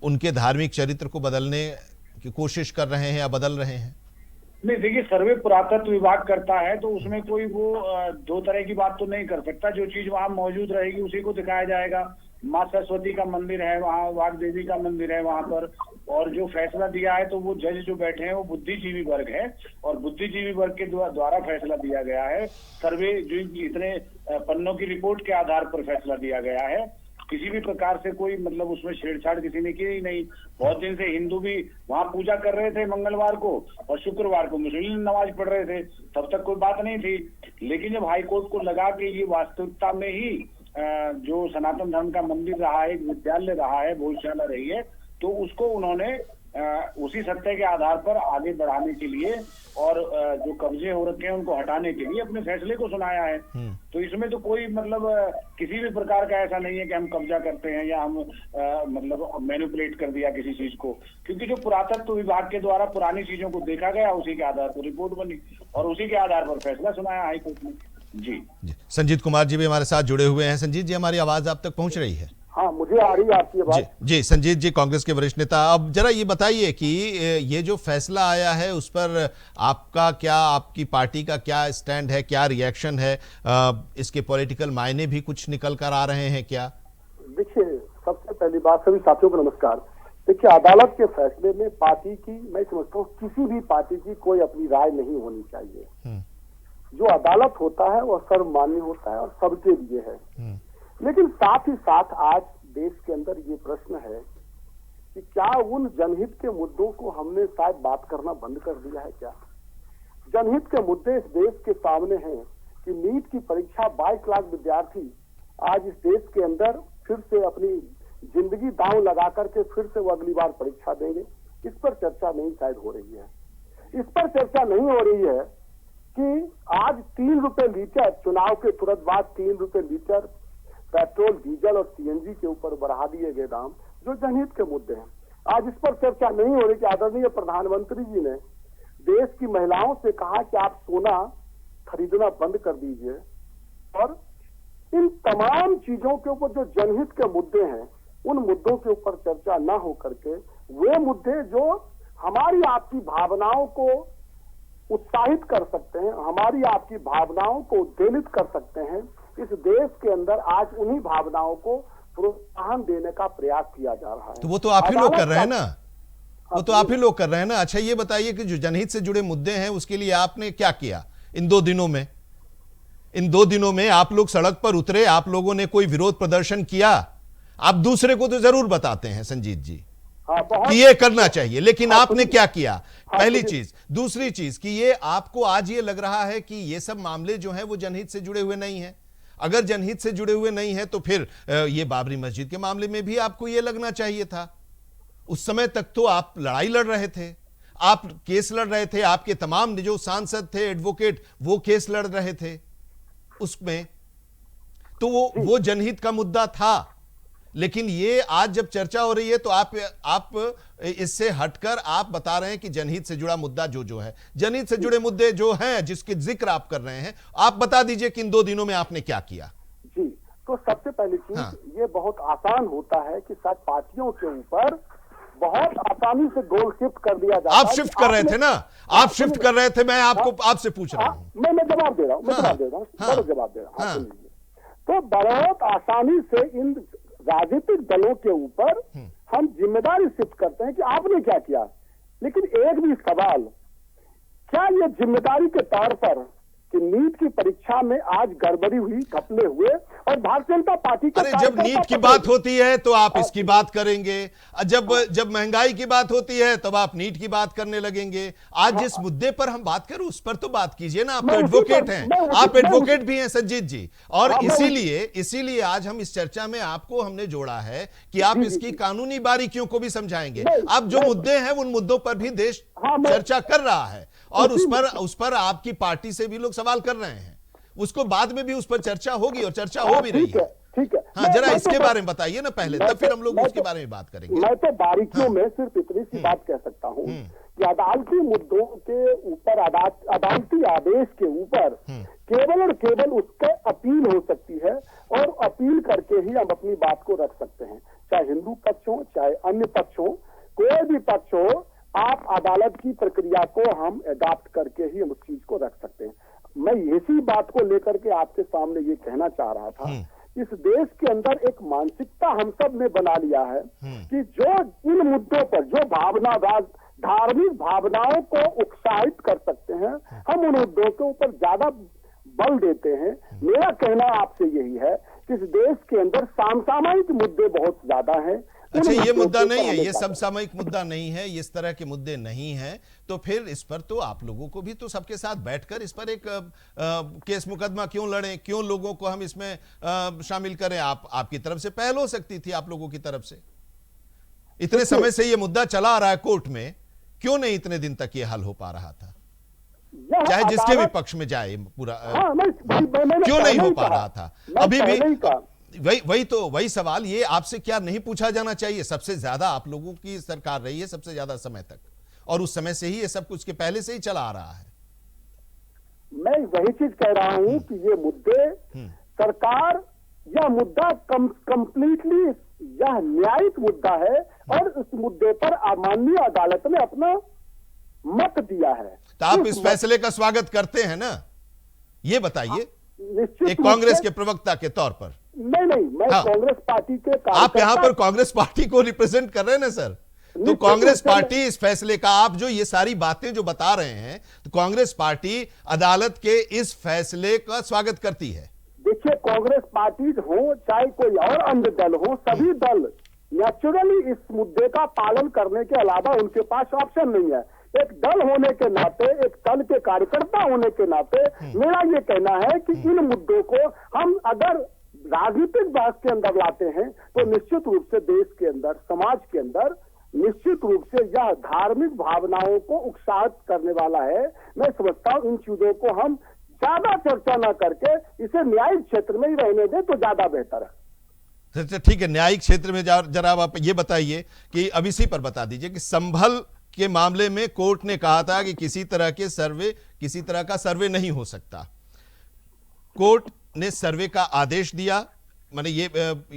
Speaker 1: उनके धार्मिक चरित्र को बदलने की कोशिश कर रहे हैं या बदल रहे हैं।
Speaker 7: नहीं, देखिए, सर्वे पुरातत्व विभाग करता है तो उसमें कोई वो दो तरह की बात तो नहीं कर सकता। जो चीज वहां मौजूद रहेगी उसी को दिखाया जाएगा। माँ सरस्वती का मंदिर है वहाँ, वाग देवी का मंदिर है वहां पर, और जो फैसला दिया है तो वो जज जो बैठे हैं वो बुद्धिजीवी वर्ग है और बुद्धिजीवी वर्ग के द्वारा फैसला दिया गया है। सर्वे जो इतने पन्नों की रिपोर्ट के आधार पर फैसला दिया गया है। किसी भी प्रकार से कोई मतलब उसमें छेड़छाड़ किसी ने की ही नहीं। बहुत दिन से हिंदू भी वहां पूजा कर रहे थे मंगलवार को और शुक्रवार को मुस्लिम नमाज पढ़ रहे थे, तब तक कोई बात नहीं थी। लेकिन जब हाई कोर्ट को लगा कि ये वास्तविकता में ही जो सनातन धर्म का मंदिर रहा है, एक विद्यालय रहा है, भोजशाला रही है, तो उसको उन्होंने उसी सत्य के आधार पर आगे बढ़ाने के लिए और जो कब्जे हो रखे हैं उनको हटाने के लिए अपने फैसले को सुनाया है। तो इसमें तो कोई मतलब किसी भी प्रकार का ऐसा नहीं है कि हम कब्जा करते हैं या हम मतलब मैनिपुलेट कर दिया किसी चीज को, क्योंकि जो पुरातत्व विभाग के द्वारा पुरानी चीजों को देखा गया उसी के आधार पर रिपोर्ट बनी और उसी के आधार पर फैसला सुनाया हाई कोर्ट ने। जी
Speaker 1: संजीत कुमार जी भी हमारे साथ जुड़े हुए हैं। संजीत जी, हमारी आवाज आप तक पहुंच रही है?
Speaker 6: हाँ, मुझे आ रही है आपकी आवाज।
Speaker 1: जी संजीत जी, कांग्रेस के वरिष्ठ नेता, अब जरा ये बताइए कि ये जो फैसला आया है उस पर आपकी पार्टी का क्या स्टैंड है, क्या रिएक्शन है? इसके पॉलिटिकल मायने भी कुछ निकल कर आ रहे हैं क्या?
Speaker 6: देखिए, सबसे पहली बात, सभी साथियों को नमस्कार। देखिए, अदालत के फैसले में पार्टी की, मैं समझता हूँ किसी भी पार्टी की कोई अपनी राय नहीं होनी चाहिए। जो अदालत होता है वह सर्वमान्य होता है और सबके लिए है। लेकिन साथ ही साथ आज देश के अंदर ये प्रश्न है कि क्या उन जनहित के मुद्दों को हमने शायद बात करना बंद कर दिया है? क्या जनहित के मुद्दे इस देश के सामने हैं कि नीट की परीक्षा 22 लाख विद्यार्थी आज इस देश के अंदर फिर से अपनी जिंदगी दांव लगा करके फिर से वो अगली बार परीक्षा देंगे, इस पर चर्चा नहीं शायद हो रही है। इस पर चर्चा नहीं हो रही है कि आज 3 रुपए लीटर, चुनाव के तुरंत बाद 3 रुपए लीटर पेट्रोल, डीजल और सीएनजी के ऊपर बढ़ा दिए गए दाम, जो जनहित के मुद्दे हैं। आज इस पर चर्चा नहीं हो रही कि आदरणीय प्रधानमंत्री जी ने देश की महिलाओं से कहा कि आप सोना खरीदना बंद कर दीजिए, और इन तमाम चीजों के ऊपर जो जनहित के मुद्दे हैं, उन मुद्दों के ऊपर चर्चा ना हो करके वे मुद्दे जो हमारी आपकी भावनाओं को उत्साहित कर सकते हैं, हमारी आपकी भावनाओं को उद्वेलित कर सकते हैं, इस देश के अंदर आज उन्हीं भावनाओं को प्रोत्साहन देने का प्रयास किया जा रहा है।
Speaker 1: तो वो तो आप ही लोग कर रहे हैं ना, वो तो आप ही लोग कर रहे हैं ना। अच्छा ये बताइए कि जो जनहित से जुड़े मुद्दे हैं उसके लिए आपने क्या किया इन 2 दिनों में? इन 2 दिनों में आप लोग सड़क पर उतरे, आप लोगों ने कोई विरोध प्रदर्शन किया? आप दूसरे को तो जरूर बताते हैं संजीत जी कि ये करना चाहिए, लेकिन आपने क्या किया? पहली चीज। दूसरी चीज कि ये आपको आज ये लग रहा है कि ये सब मामले जो हैं वो जनहित से जुड़े हुए नहीं हैं। अगर जनहित से जुड़े हुए नहीं है तो फिर ये बाबरी मस्जिद के मामले में भी आपको ये लगना चाहिए था। उस समय तक तो आप लड़ाई लड़ रहे थे, आप केस लड़ रहे थे, आपके तमाम जो सांसद थे, एडवोकेट, वो केस लड़ रहे थे उसमें, तो वो जनहित का मुद्दा था। लेकिन ये आज जब चर्चा हो रही है तो आप इससे हटकर आप बता रहे हैं कि जनहित से जुड़ा मुद्दा जो है, जनहित से जुड़े मुद्दे जो हैं जिसके जिक्र आप कर रहे हैं, आप बता दीजिए कि इन 2 दिनों में आपने क्या किया।
Speaker 6: जी, तो सबसे पहली चीज ये बहुत आसान होता है कि सब पार्टियों के ऊपर बहुत आसानी से गोल शिफ्ट कर दिया जाता है।
Speaker 1: आप शिफ्ट कर रहे थे ना, आप शिफ्ट कर रहे थे, मैं आपसे पूछ रहा हूं।
Speaker 6: मैं जवाब दे रहा हूं, जवाब दे रहा हूं। तो बहुत आसानी से इन राजनीतिक दलों के ऊपर हम जिम्मेदारी शिफ्ट करते हैं कि आपने क्या किया। लेकिन एक भी सवाल, क्या ये जिम्मेदारी के तौर पर कि नीट की परीक्षा में आज गड़बड़ी हुई, घपले हुए और भारतीय जनता पार्टी का,
Speaker 1: अरे जब नीट की बात होती है तो आप इसकी बात करेंगे, जब महंगाई की बात होती है तब आप नीट की बात करने लगेंगे। आज जिस मुद्दे पर हम बात करें उस पर तो बात कीजिए ना। आप तो एडवोकेट हैं, आप एडवोकेट भी हैं संजीत जी, और इसीलिए आज हम इस चर्चा में आपको हमने जोड़ा है कि आप इसकी कानूनी बारीकियों को भी समझाएंगे। अब जो मुद्दे हैं उन मुद्दों पर भी देश चर्चा कर रहा है, और उस पर आपकी पार्टी से भी लोग सवाल कर रहे हैं, उसको बाद में भी उस पर चर्चा होगी और चर्चा हो भी रही है।
Speaker 6: ठीक है,
Speaker 1: हाँ, जरा इसके बारे में बताइए ना पहले, तब फिर हम लोग उसके बारे में बात करेंगे।
Speaker 6: मैं तो बारीकियों में सिर्फ इतनी सी बात कह सकता हूँ कि अदालती मुद्दों के ऊपर, अदालती आदेश के ऊपर केवल और केवल उसके अपील हो सकती है, और अपील करके ही हम अपनी बात को रख सकते हैं। चाहे हिंदू पक्ष हो, चाहे अन्य पक्ष हो, कोई भी पक्ष हो, आप अदालत की प्रक्रिया को हम अडॉप्ट करके ही हम उस चीज को रख सकते हैं। मैं इसी बात को लेकर के आपके सामने ये कहना चाह रहा था, इस देश के अंदर एक मानसिकता हम सब ने बना लिया है कि जो इन मुद्दों पर जो भावना, धार्मिक भावनाओं को उत्साहित कर सकते हैं, हम उन मुद्दों के ऊपर ज्यादा बल देते हैं। मेरा कहना आपसे यही है कि इस देश के अंदर समसामयिक मुद्दे बहुत ज्यादा हैं।
Speaker 1: अच्छा, ये मुद्दा नहीं है, ये समसामयिक मुद्दा नहीं है, इस तरह के मुद्दे नहीं हैं, तो फिर इस पर तो आप लोगों को भी तो सबके साथ बैठकर इस पर एक केस मुकदमा क्यों लड़ें, क्यों लोगों को हम इसमें शामिल करें? आपकी तरफ से पहल हो सकती थी, आप लोगों की तरफ से। इतने समय से ये मुद्दा चला आ रहा है कोर्ट में, क्यों नहीं इतने दिन तक ये हल हो पा रहा था? चाहे जिसके भी पक्ष में जाए पूरा, क्यों नहीं हो पा रहा था अभी भी? वही सवाल, ये आपसे क्या नहीं पूछा जाना चाहिए? सबसे ज्यादा आप लोगों की सरकार रही है सबसे ज्यादा समय तक, और उस समय से ही ये सब कुछ के पहले से ही चला आ रहा है।
Speaker 6: मैं वही चीज कह रहा हूं कि ये मुद्दे सरकार, यह मुद्दा कंप्लीटली यह न्यायिक मुद्दा है, और इस मुद्दे पर माननीय अदालत ने अपना मत दिया है।
Speaker 1: तो आप इस फैसले का स्वागत करते हैं ना, ये बताइए एक कांग्रेस के प्रवक्ता के तौर पर।
Speaker 6: नहीं, मैं कांग्रेस पार्टी के,
Speaker 1: आप यहां पर कांग्रेस पार्टी को रिप्रेजेंट कर रहे हैं ना सर, तो कांग्रेस पार्टी इस फैसले का, आप जो ये सारी बातें जो बता रहे हैं, तो कांग्रेस पार्टी अदालत के इस फैसले का स्वागत करती है।
Speaker 6: देखिए, कांग्रेस पार्टी हो चाहे कोई और अन्य दल हो, सभी दल नेचुरली इस मुद्दे का पालन करने के अलावा उनके पास ऑप्शन नहीं है। एक दल होने के नाते, एक दल के कार्यकर्ता होने के नाते मेरा ये कहना है कि इन मुद्दों को हम अगर राजनीतिक बहस के अंदर लाते हैं तो निश्चित रूप से देश के अंदर, समाज के अंदर निश्चित रूप से यह धार्मिक भावनाओं को उत्साहित करने वाला है। मैं समझता हूँ इन चीजों को हम ज्यादा चर्चा न करके इसे न्यायिक क्षेत्र में ही रहने दें तो ज्यादा बेहतर है।
Speaker 1: ठीक है, न्यायिक क्षेत्र में जरा आप ये बताइए कि अब इसी पर बता दीजिए कि संभल के मामले में कोर्ट ने कहा था कि किसी तरह का सर्वे नहीं हो सकता। कोर्ट ने सर्वे का आदेश दिया, माने ये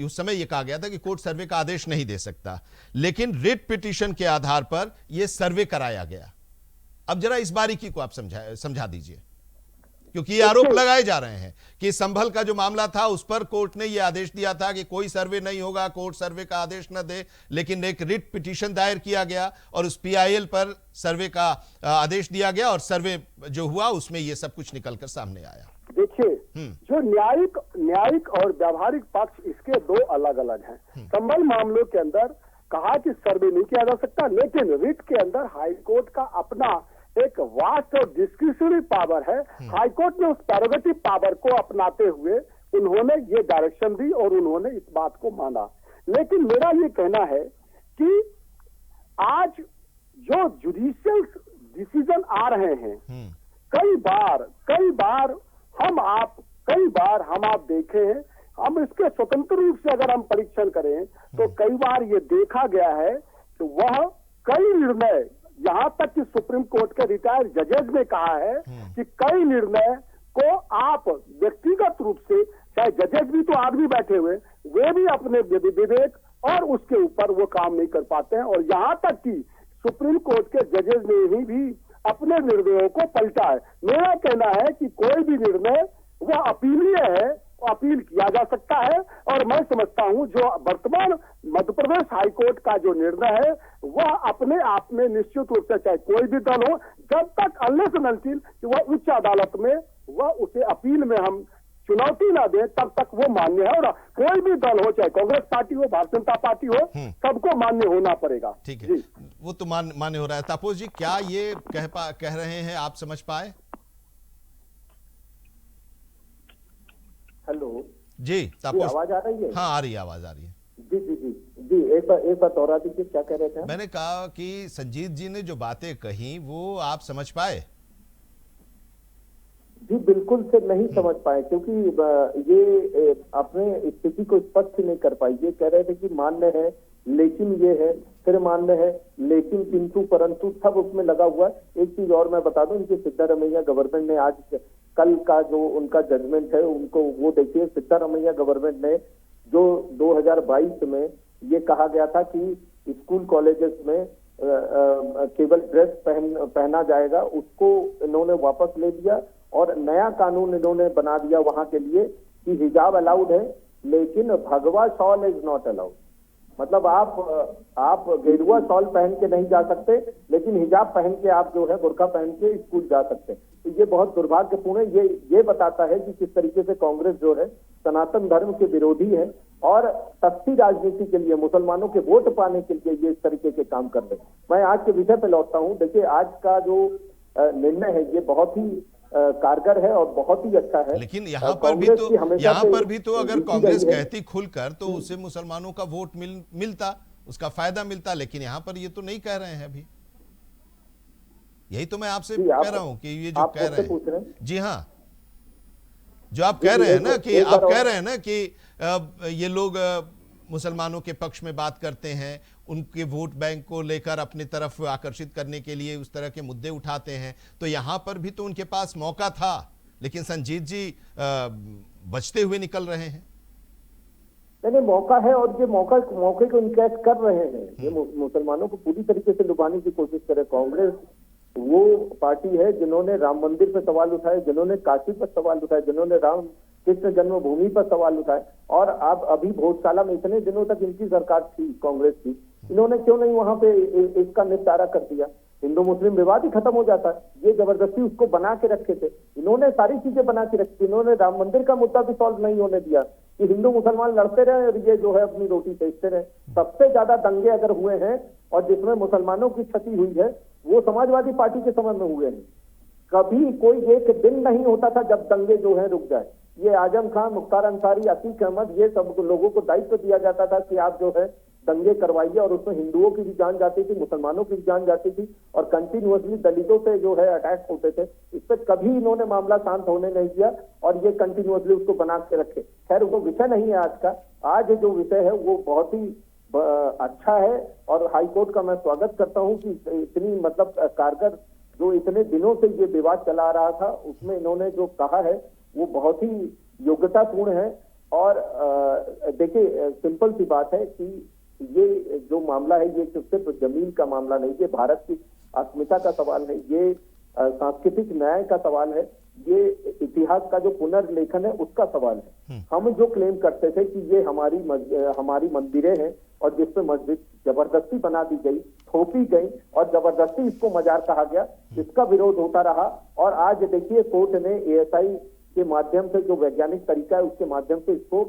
Speaker 1: उस समय ये कहा गया था कि कोर्ट सर्वे का आदेश नहीं दे सकता, लेकिन रिट पिटीशन के आधार पर यह सर्वे कराया गया। अब जरा इस बारीकी को आप समझा दीजिए, क्योंकि ये आरोप लगाए जा रहे हैं कि संभल का जो मामला था उस पर कोर्ट ने यह आदेश दिया था कि कोई सर्वे नहीं होगा, कोर्ट सर्वे का आदेश न दे, लेकिन एक रिट पिटीशन दायर किया गया और उस PIL पर सर्वे का आदेश दिया गया और सर्वे जो हुआ उसमें यह सब कुछ निकलकर सामने आया।
Speaker 6: देखिए, जो न्यायिक और व्यावहारिक पक्ष इसके दो अलग अलग हैं। संभल मामलों के अंदर कहा कि सर्वे नहीं किया जा सकता, लेकिन रिट के अंदर हाईकोर्ट का अपना एक वास्ट और डिस्क्रिशनरी पावर है। हाईकोर्ट ने उस प्रेरोगेटिव पावर को अपनाते हुए उन्होंने ये डायरेक्शन दी और उन्होंने इस बात को माना। लेकिन मेरा ये कहना है कि आज जो जुडिशियल डिसीजन आ रहे हैं, कई बार हम आप देखे हैं, हम इसके स्वतंत्र रूप से अगर हम परीक्षण करें तो कई बार ये देखा गया है कि वह कई निर्णय, यहां तक कि सुप्रीम कोर्ट के रिटायर्ड जजेस ने कहा है कि कई निर्णय को आप व्यक्तिगत रूप से, चाहे जजेस भी तो आदमी बैठे हुए, वे भी अपने विवेक और उसके ऊपर वो काम नहीं कर पाते हैं, और यहां तक कि सुप्रीम कोर्ट के जजेस ने ही भी अपने निर्णयों को पलटा है। मेरा कहना है कि कोई भी निर्णय वह अपीलीय है, अपील किया जा सकता है, और मैं समझता हूं जो वर्तमान मध्य प्रदेश हाईकोर्ट का जो निर्णय है वह अपने आप में निश्चित रूप से, चाहे कोई भी दल हो, जब तक अनलेस एंड अनटिल कि वह उच्च अदालत में वह उसे अपील में हम चुनौती ना दे, तब तक वो मान्य है। और कोई भी दल हो, चाहे कांग्रेस पार्टी हो, भारतीय जनता पार्टी हो, सबको मान्य होना पड़ेगा।
Speaker 1: ठीक है, वो तो मान्य हो रहा है। तापस जी, क्या ये कह रहे हैं आप समझ पाए?
Speaker 6: हेलो जी,
Speaker 1: तापस,
Speaker 6: आवाज आ रही है?
Speaker 1: हाँ, आ रही है, आवाज आ रही है।
Speaker 6: जी, एक बार दोहरा दीजिए, क्या कह रहे थे?
Speaker 1: मैंने कहा कि संजीत जी ने जो बातें कही वो आप समझ पाए?
Speaker 6: जी, बिल्कुल से नहीं समझ पाए, क्योंकि ये अपने स्थिति को स्पष्ट नहीं कर पाई। ये कह रहे थे कि मान्य है, लेकिन ये है, फिर मान्य है, लेकिन किंतु परंतु सब उसमें लगा हुआ है। एक चीज और मैं बता दूं, इनके सिद्धारमैया गवर्नमेंट ने आज कल का जो उनका जजमेंट है उनको वो देखिए। सिद्धारमैया गवर्नमेंट ने जो 2022 में ये कहा गया था कि स्कूल कॉलेजेस में केवल ड्रेस पहना जाएगा, उसको इन्होंने वापस ले लिया और नया कानून इन्होंने बना दिया वहां के लिए कि हिजाब अलाउड है, लेकिन भगवा शॉल इज नॉट अलाउड। मतलब आप गेरुआ शॉल पहन के नहीं जा सकते, लेकिन हिजाब पहन के आप जो है बुर्का पहन के स्कूल जा सकते हैं। तो ये बहुत दुर्भाग्यपूर्ण है। ये बताता है कि किस तरीके से कांग्रेस जो है सनातन धर्म के विरोधी है और सस्ती राजनीति के लिए, मुसलमानों के वोट पाने के लिए ये इस तरीके के काम कर रहे हैं। मैं आज के विषय पे लौटता हूँ। देखिए, आज का जो निर्णय है ये बहुत ही कारगर है और बहुत ही अच्छा है।
Speaker 1: लेकिन यहाँ पर भी तो अगर कांग्रेस कहती खुलकर तो उसे मुसलमानों का वोट मिलता, उसका फायदा मिलता, लेकिन यहाँ पर ये तो नहीं कह रहे हैं अभी। यही तो मैं आपसे कह रहा हूं कि ये जो कह रहे हैं, जी हाँ, जो आप कह रहे हैं ना कि आप कह रहे हैं ना कि ये लोग मुसलमानों के पक्ष में बात करते हैं, उनके वोट बैंक को लेकर अपनी तरफ आकर्षित करने के लिए उस तरह के मुद्दे उठाते हैं, तो यहां पर भी तो उनके पास मौका था, लेकिन संजीत जी बचते हुए निकल रहे हैं।
Speaker 6: नहीं, मौका है और ये मौके को इनकैश कर रहे हैं। ये मुसलमानों को पूरी तरीके से डुबाने की कोशिश करे। कांग्रेस वो पार्टी है जिन्होंने राम मंदिर पर सवाल उठाए, जिन्होंने काशी पर सवाल उठाए, जिन्होंने राम कृष्ण जन्मभूमि पर सवाल उठाए, और आप अभी भोजशाला में इतने दिनों तक इनकी सरकार थी, कांग्रेस की, इन्होंने क्यों नहीं वहां पे इसका निपटारा कर दिया? हिंदू मुस्लिम विवाद ही खत्म हो जाता है। ये जबरदस्ती उसको बना के रखे थे, इन्होंने सारी चीजें बना के रखी। इन्होंने राम मंदिर का मुद्दा भी सॉल्व नहीं होने दिया कि हिंदू मुसलमान लड़ते रहे और ये जो है अपनी रोटी सेकते रहे। सबसे ज्यादा दंगे अगर हुए हैं और जिसमें मुसलमानों की क्षति हुई है वो समाजवादी पार्टी के समय में हुए हैं। कभी कोई एक दिन नहीं होता था जब दंगे जो है रुक जाए। ये आजम खान, मुख्तार अंसारी, अतीक अहमद, ये सब लोगों को दायित्व दिया जाता था कि आप जो है दंगे करवाइए, और उसमें हिंदुओं की भी जान जाती थी, मुसलमानों की भी जान जाती थी, और कंटिन्यूअसली दलितों पे जो है अटैक होते थे। इस पर कभी इन्होंने मामला शांत होने नहीं दिया, और ये कंटिन्यूअसली उसको बना के रखे। खैर वो विषय नहीं है आज का। आज जो विषय है वो बहुत ही अच्छा है, और हाईकोर्ट का मैं स्वागत करता हूँ कि इतनी मतलब कारगर, जो इतने दिनों से ये विवाद चला रहा था, उसमें इन्होंने जो कहा है वो बहुत ही योग्यतापूर्ण है। और देखिए, सिंपल सी बात है कि ये जो मामला है ये सिर्फ जमीन का मामला नहीं, ये भारत की अस्मिता का सवाल है, ये सांस्कृतिक न्याय का सवाल है, ये इतिहास का जो पुनर्लेखन है उसका सवाल है। हम जो क्लेम करते थे कि ये हमारी मंदिरें हैं, और जिस पे मस्जिद जबरदस्ती बना दी गई, थोपी गई, और जबरदस्ती इसको मजार कहा गया, इसका विरोध होता रहा। और आज देखिए, कोर्ट ने ASI के माध्यम से, जो वैज्ञानिक तरीका है उसके माध्यम से इसको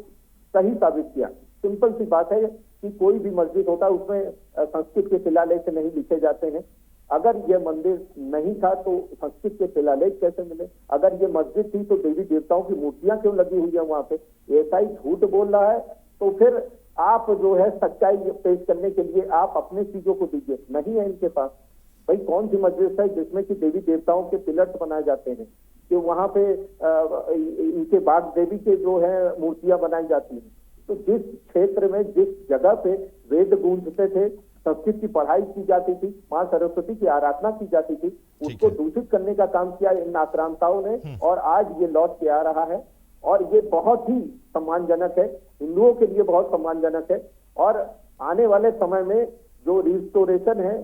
Speaker 6: सही साबित किया। सिंपल सी बात है कि कोई भी मस्जिद होता है उसमें संस्कृत के शिलालेख नहीं लिखे जाते हैं। अगर ये मंदिर नहीं था तो संस्कृत के शिलालेख कैसे मिले? अगर ये मस्जिद थी तो देवी देवताओं की मूर्तियां क्यों लगी हुई है वहां पे? ऐसा ही झूठ बोल रहा है, तो फिर आप जो है सच्चाई पेश करने के लिए आप अपने चीजों को दीजिए, नहीं है इनके पास। भाई कौन सी मस्जिद है जिसमें कि देवी देवताओं के पिलर्स बनाए जाते हैं, कि वहां पे इनके बाग देवी के जो है मूर्तियां बनाई जाती हैं? तो जिस क्षेत्र में, जिस जगह पे वेद गूंजते थे, संस्कृत की पढ़ाई की जाती थी, माँ सरस्वती की आराधना की जाती थी, उसको दूषित करने का काम किया इन आक्रांताओं ने, और आज ये लौट के आ रहा है। और ये बहुत ही सम्मानजनक है, हिंदुओं के लिए बहुत सम्मानजनक है, और आने वाले समय में जो रिस्टोरेशन है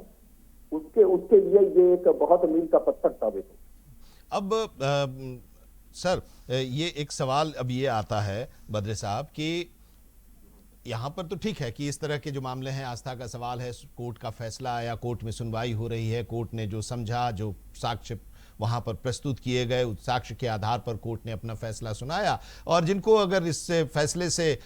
Speaker 6: उसके लिए ये एक बहुत मील का पत्थर साबित हो।
Speaker 1: अब सर, ये एक सवाल अब ये आता है बद्रे साहब कि यहाँ पर तो ठीक है कि इस तरह के जो मामले हैं, आस्था का सवाल है, कोर्ट का फैसला आया, कोर्ट में सुनवाई हो रही है, कोर्ट ने जो समझा, जो साक्ष्य वहाँ पर प्रस्तुत किए गए, उस साक्ष्य के आधार पर कोर्ट ने अपना फैसला सुनाया, और जिनको अगर इस फैसले से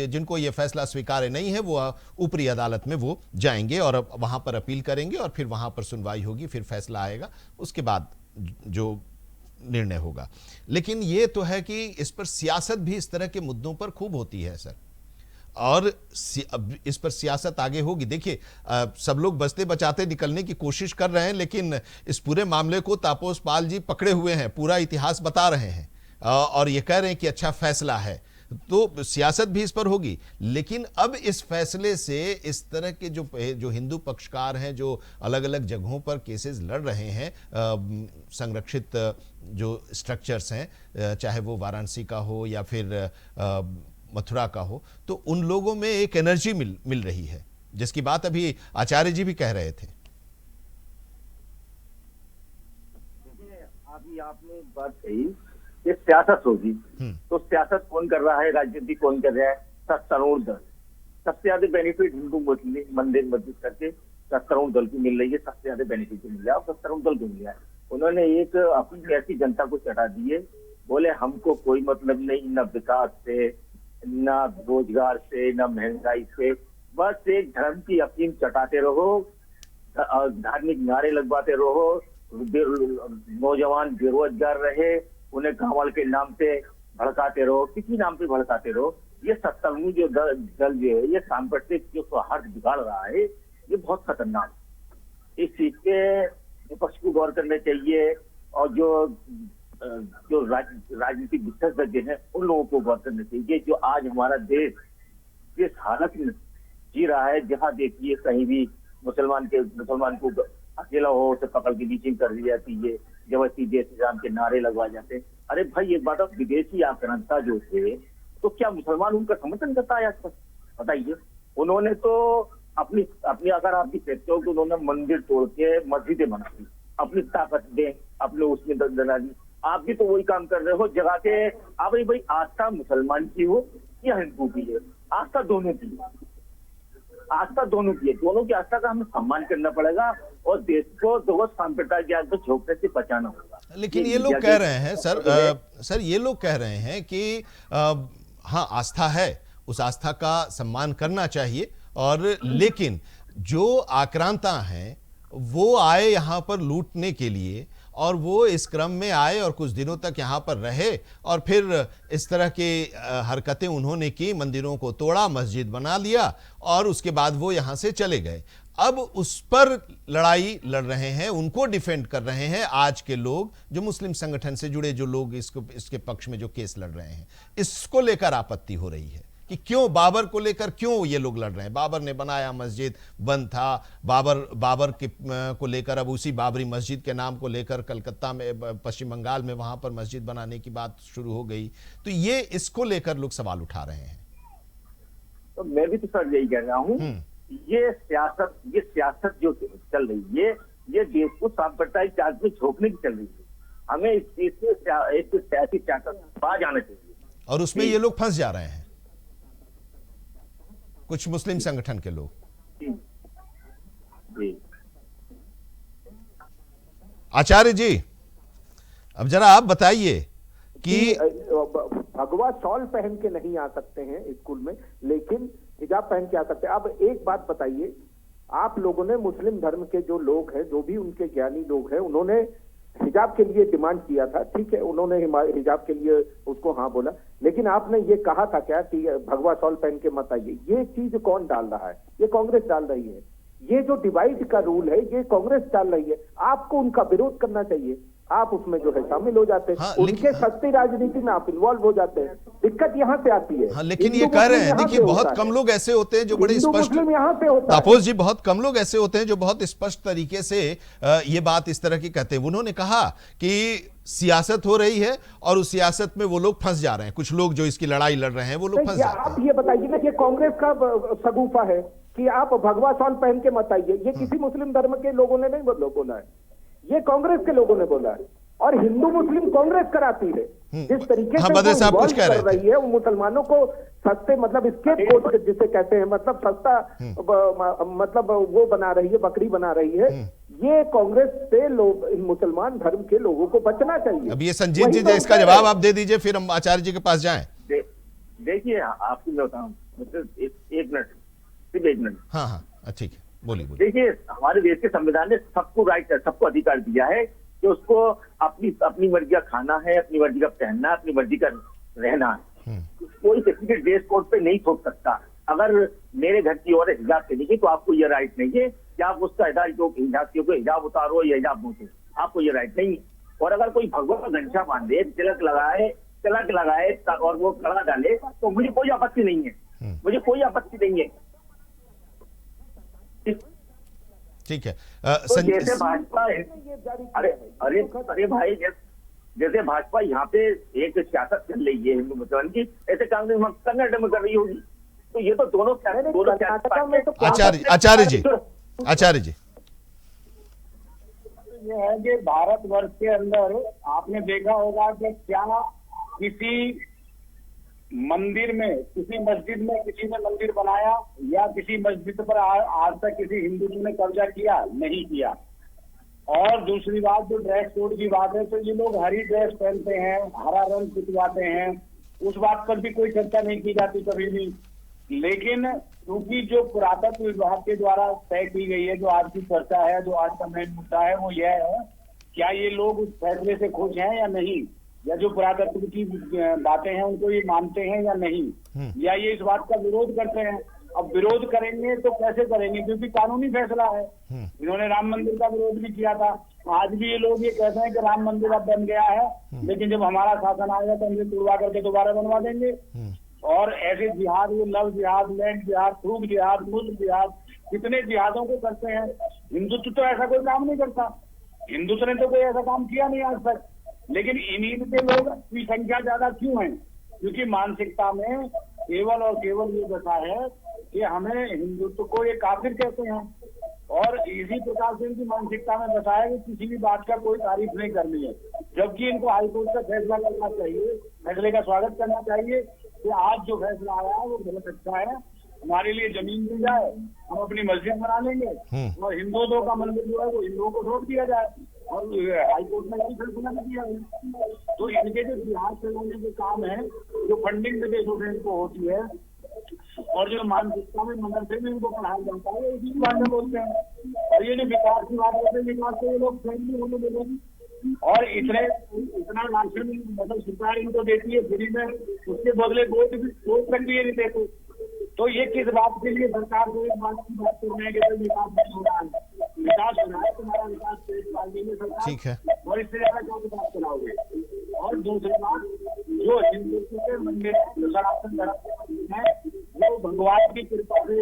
Speaker 1: जिनको ये फैसला स्वीकार्य नहीं है वो ऊपरी अदालत में वो जाएंगे और वहाँ पर अपील करेंगे, और फिर वहाँ पर सुनवाई होगी, फिर फैसला आएगा, उसके बाद जो निर्णय होगा। लेकिन ये तो है कि इस पर सियासत भी इस तरह के मुद्दों पर खूब होती है सर, और इस पर सियासत आगे होगी। देखिए, सब लोग बचते बचाते निकलने की कोशिश कर रहे हैं, लेकिन इस पूरे मामले को तापस पाल जी पकड़े हुए हैं, पूरा इतिहास बता रहे हैं, और ये कह रहे हैं कि अच्छा फैसला है, तो सियासत भी इस पर होगी। लेकिन अब इस फैसले से इस तरह के जो हिंदू पक्षकार हैं, जो अलग अलग जगहों पर केसेस लड़ रहे हैं, संरक्षित जो स्ट्रक्चर्स हैं, चाहे वो वाराणसी का हो या फिर मथुरा का हो, तो उन लोगों में एक एनर्जी मिल रही है, जिसकी बात अभी आचार्य जी भी कह रहे थे।
Speaker 5: अभी आपने बात कही कि सियासत होगी, तो सियासत कौन कर रहा है, राजनीति कौन कर रहा है? सत्तारूढ़ दल। सबसे ज्यादा बेनिफिट हिंदू मुस्लिम मंदिर मस्जिद करके सत्तारूढ़ दल को मिल रही है, सबसे ज्यादा बेनिफिट मिल रहा है, और सत्तारूढ़ दल को मिल रहा है। उन्होंने एक अपनी ऐसी जनता को चढ़ा दिए, बोले हमको कोई मतलब नहीं, न विकास से, न रोजगार से, न महंगाई से, बस एक धर्म की अफीम चटाते रहो, धार्मिक नारे लगवाते रहो, नौजवान बेरोजगार रहे, उन्हें कांवड़ के नाम पे भड़काते रहो, किसी नाम पे भड़काते रहो। ये सत्तारूढ़ जो दल जो है, ये सांप्रदायिक जो सौहार्द बिगाड़ रहा है, ये बहुत खतरनाक। इस चीज के विपक्ष को गौर करना चाहिए, और जो राजनीतिक विशेषज्ञ हैं उन लोगों को गौर करना चाहिए। जो आज हमारा देश जिस हालत में जी रहा है, जहाँ देखिए कहीं भी मुसलमान को अकेला हो उसे पकड़ के लीचिंग कर दी जाती है, जबरदस्ती जय श्री राम के नारे लगवाए जाते हैं। अरे भाई एक बात, विदेशी आक्रांता जो थे, तो क्या मुसलमान उनका समर्थन करता है? बताइए। उन्होंने तो अपनी अगर आपकी चर्चा हो तो उन्होंने मंदिर तोड़ के मस्जिदें बना दी, अपनी ताकत दे अपने उसमें डला दी। आप भी तो वही काम कर रहे हो, जगह के आप भाई आस्था मुसलमान की हो या हिंदू की है, आस्था दोनों की है, आस्था दोनों की है, दोनों की आस्था का हमें सम्मान करना पड़ेगा, और देश को दो सांप्रदायिक को झोंकने से बचाना होगा।
Speaker 1: लेकिन ये लोग कह रहे हैं सर ये लोग कह रहे हैं कि हाँ आस्था है, उस आस्था का सम्मान करना चाहिए, और लेकिन जो आक्रांता हैं वो आए यहाँ पर लूटने के लिए, और वो इस क्रम में आए और कुछ दिनों तक यहाँ पर रहे और फिर इस तरह की हरकतें उन्होंने की, मंदिरों को तोड़ा, मस्जिद बना लिया और उसके बाद वो यहाँ से चले गए। अब उस पर लड़ाई लड़ रहे हैं, उनको डिफेंड कर रहे हैं आज के लोग, जो मुस्लिम संगठन से जुड़े जो लोग इसके पक्ष में जो केस लड़ रहे हैं। इसको लेकर आपत्ति हो रही है कि क्यों बाबर को लेकर क्यों ये लोग लड़ रहे हैं। बाबर ने बनाया, मस्जिद बंद था, बाबर के को लेकर अब उसी बाबरी मस्जिद के नाम को लेकर कलकत्ता में, पश्चिम बंगाल में वहां पर मस्जिद बनाने की बात शुरू हो गई। तो ये इसको लेकर लोग सवाल उठा रहे हैं।
Speaker 5: तो मैं भी तो सर यही कह रहा हूँ, ये सियासत जो चल रही है, ये देश को सांप्रदायिक जात में झोंकने की चल रही है। हमें इस चीज से एक सियासी सियासत बाज आना चाहिए
Speaker 1: और उसमें ये लोग फंस जा रहे हैं, कुछ मुस्लिम संगठन के लोग।
Speaker 5: जी
Speaker 1: आचार्य जी, अब जरा आप बताइए कि
Speaker 6: भगवा शॉल पहन के नहीं आ सकते हैं स्कूल में, लेकिन हिजाब पहन के आ सकते हैं। अब एक बात बताइए, आप लोगों ने मुस्लिम धर्म के जो लोग हैं, जो भी उनके ज्ञानी लोग हैं, उन्होंने हिजाब के लिए डिमांड किया था, ठीक है, उन्होंने हिजाब के लिए उसको हाँ बोला, लेकिन आपने ये कहा था क्या कि भगवा शॉल पहन के मत आइए। ये चीज कौन डाल रहा है? ये कांग्रेस डाल रही है। ये जो डिवाइड का रूल है, ये कांग्रेस डाल रही है। आपको उनका विरोध करना चाहिए, आप उसमें जो है शामिल हो जाते हैं।
Speaker 1: हाँ,
Speaker 6: उनके सस्ती राजनीति में आप इन्वॉल्व हो जाते हैं। दिक्कत यहाँ से आती है।
Speaker 1: हाँ, लेकिन ये कह रहे हैं, देखिए बहुत कम लोग ऐसे होते हैं जो बड़े स्पष्ट,
Speaker 6: यहाँ से होता है।
Speaker 1: तापोस जी, बहुत कम लोग ऐसे होते हैं जो बहुत स्पष्ट तरीके से ये बात इस तरह की कहते हैं। उन्होंने कहा कि सियासत हो रही है और उस सियासत में वो लोग फंस जा रहे हैं। कुछ लोग जो इसकी लड़ाई लड़ रहे हैं वो लोग फंस जाते हैं।
Speaker 6: आप ये बताइए ना, ये कांग्रेस का सगुफा है कि आप भगवा शॉल पहन के मत आइए। ये किसी मुस्लिम धर्म के लोगों ने नहीं बोला है, ये कांग्रेस के लोगों ने बोला है। और हिंदू मुस्लिम कांग्रेस कराती है। जिस तरीके से
Speaker 1: बदर साहब कुछ कह
Speaker 6: रही है, वो मुसलमानों को सस्ते, मतलब स्केपगोट जिसे कहते हैं, मतलब सस्ता, मतलब वो बना रही है, बकरी बना रही है। ये कांग्रेस से लोग, इन मुसलमान धर्म के लोगों को बचना चाहिए।
Speaker 1: अब ये संजीत जी, इसका जवाब आप दे दीजिए, फिर हम आचार्य जी के पास जाएं।
Speaker 5: देखिए, आपको मैं बताऊं, एक मिनट, सिर्फ एक मिनट।
Speaker 1: हाँ हाँ, ठीक है, बोलिए।
Speaker 5: देखिए, हमारे देश के संविधान ने सबको राइट, सबको अधिकार दिया है कि उसको अपनी मर्जी का खाना है, अपनी मर्जी का पहनना, अपनी मर्जी का रहना है। कोई किसी के ड्रेस कोड पे नहीं थोप सकता। अगर मेरे घर की औरत हिजाब पहनेगी तो आपको ये राइट नहीं है कि आप उसका हिजाब उतारो या हिजाब पूछो, आपको ये राइट नहीं है। और अगर कोई भगवा का घंटा बांधे, तिलक लगाए और वो कड़ा डाले, तो मुझे कोई आपत्ति नहीं है, मुझे कोई आपत्ति नहीं है।
Speaker 1: ठीक है।
Speaker 5: तो जैसे भाजपा, अरे भाई, जैसे भाजपा यहाँ पे एक सियासत चल रही है हिंदू मुसलमान की, ऐसे कांग्रेस कर्नाटक में कर रही होगी। तो ये तो दोनों
Speaker 1: आचार्य जी,
Speaker 8: ये है कि भारतवर्ष के अंदर आपने देखा होगा कि क्या किसी मंदिर में, किसी मस्जिद में किसी ने मंदिर बनाया या किसी मस्जिद पर आज तक किसी हिंदू ने कब्जा किया? नहीं किया। और दूसरी बात, जो ड्रेस कोड की बात है, तो ये लोग हरी ड्रेस पहनते हैं, हरा रंग पिटवाते हैं, उस बात पर भी कोई चर्चा नहीं की जाती कभी भी। लेकिन क्योंकि जो पुरातत्व विभाग के द्वारा तय की गई है, जो आज की चर्चा है, जो आज का मेन मुद्दा है, वो यह है क्या ये लोग उस फैसले से खुश हैं या नहीं, या जो पुरातत्व की बातें हैं उनको ये मानते हैं या नहीं, या ये इस बात का विरोध करते हैं। अब विरोध करेंगे तो कैसे करेंगे, क्योंकि कानूनी फैसला है। इन्होंने राम मंदिर का विरोध भी किया था। आज भी ये लोग ये कहते हैं कि राम मंदिर अब बन गया है, लेकिन जब हमारा शासन आएगा तो हम ये तोड़वा करके दोबारा बनवा देंगे। और ऐसे जिहाद, ये लव जिहाद, लैंड जिहाद, थूक जिहाद, मुल्क जिहाद, कितने जिहादों को करते हैं। हिंदुत्व तो ऐसा कोई काम नहीं करता, हिंदुत्व ने तो कोई ऐसा काम किया नहीं आज तक। लेकिन इन्हीं के लोग की संख्या ज्यादा क्यों है? क्योंकि मानसिकता में केवल और केवल ये दशा है कि हमें हिंदुत्व को ये काफिर कहते हैं, और इसी प्रकार से इनकी मानसिकता में दशा है कि किसी भी बात का कोई तारीफ नहीं करनी है। जबकि इनको हाईकोर्ट का फैसला करना चाहिए, फैसले का स्वागत करना चाहिए कि आज जो फैसला आया है वो बहुत अच्छा है, हमारे लिए जमीन दी जाए, हम अपनी मस्जिद बना लेंगे, और हिंदुओं का मंदिर जो है वो हिंदुओं को छोड़ दिया जाए। और हाईकोर्ट ने यही फैसला किया है। तो इनके जो जिहाद चलाने के काम है, जो फंडिंग विदेशों से इनको होती है, और जो मानसिकता में मदरसे में इनको पढ़ाया जाता है, इसी की बात में बोलते हैं। और ये जो विकास की बात होती है, विकास को ये लोग फ्रेंडली होने देते हैं। और इतना राशन मतलब सरकार इनको देती है फ्री में, उसके बदले वोट भी नहीं देते। तो ये किस बात के लिए सरकार को इस बात की बात कर रहे हैं कि विकास नहीं हो रहा है? विकास हो रहा है, तुम्हारा विकास सरकार,
Speaker 1: ठीक है,
Speaker 8: और इससे ज्यादा क्या विकास कराओगे? और दूसरी बात, जो हिंदुत्व के मंदिर है, जो सनातन धर्म है, वो भगवान की कृपा से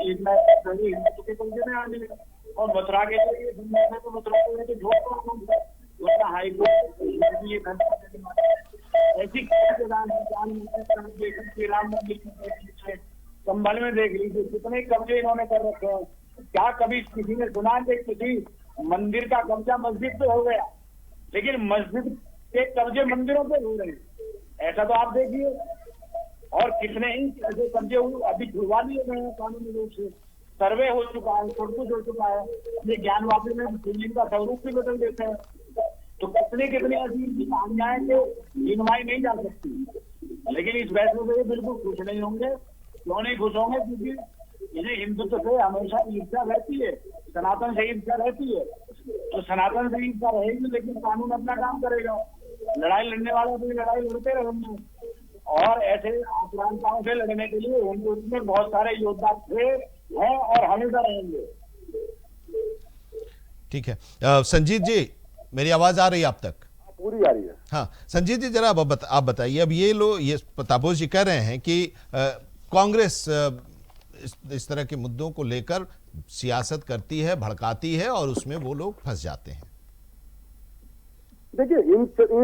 Speaker 8: हिंदुत्व के कब्जे में आने लगे। और मथुरा के लिए तो मथुरा के झोंक हाईकोर्ट ऐसी राम मंदिर की संभल में देख लीजिए कितने कब्जे इन्होंने कर रखे हैं। क्या कभी किसी ने सुना कि किसी मंदिर का कब्जा मस्जिद पे हो गया, लेकिन मस्जिद के कब्जे मंदिरों पे हो रहे हैं? ऐसा तो आप देखिए। और कितने ही ऐसे कब्जे अभी छुड़वा लिए गए हैं कानूनी रूप से, सर्वे हो चुका है, सब कुछ हो चुका है। ये ज्ञानवापी में शिवलिंग का स्वरूप भी बदल देते हैं। तो कितनी ऐसी कहानियां हैं जो गिनवाई नहीं जा सकती। लेकिन इस फैसले से बिल्कुल खुश नहीं होंगे। क्यों नहीं खुश होंगे? क्योंकि इन्हें हिंदुत्व से हमेशा ईर्ष्या रहती है, सनातन से ईर्ष्या रहती है। तो सनातन से ईर्ष्या रहेगी, लेकिन कानून अपना काम करेगा। लड़ाई लड़ने वाले भी लड़ाई लड़ते रहेंगे। और ऐसे आक्रांताओं से लड़ने के लिए हिंदुत्व में बहुत सारे योद्धा थे, हैं और हमेशा रहेंगे।
Speaker 1: ठीक है। संजीत जी, मेरी आवाज आ रही है आप तक?
Speaker 6: पूरी आ रही है।
Speaker 1: हाँ संजीत जी, जरा आप बताइए। अब ये तापस जी कह रहे हैं कि कांग्रेस इस तरह के मुद्दों को लेकर सियासत करती है, भड़काती है और उसमें वो लोग फंस जाते हैं।
Speaker 6: देखिए,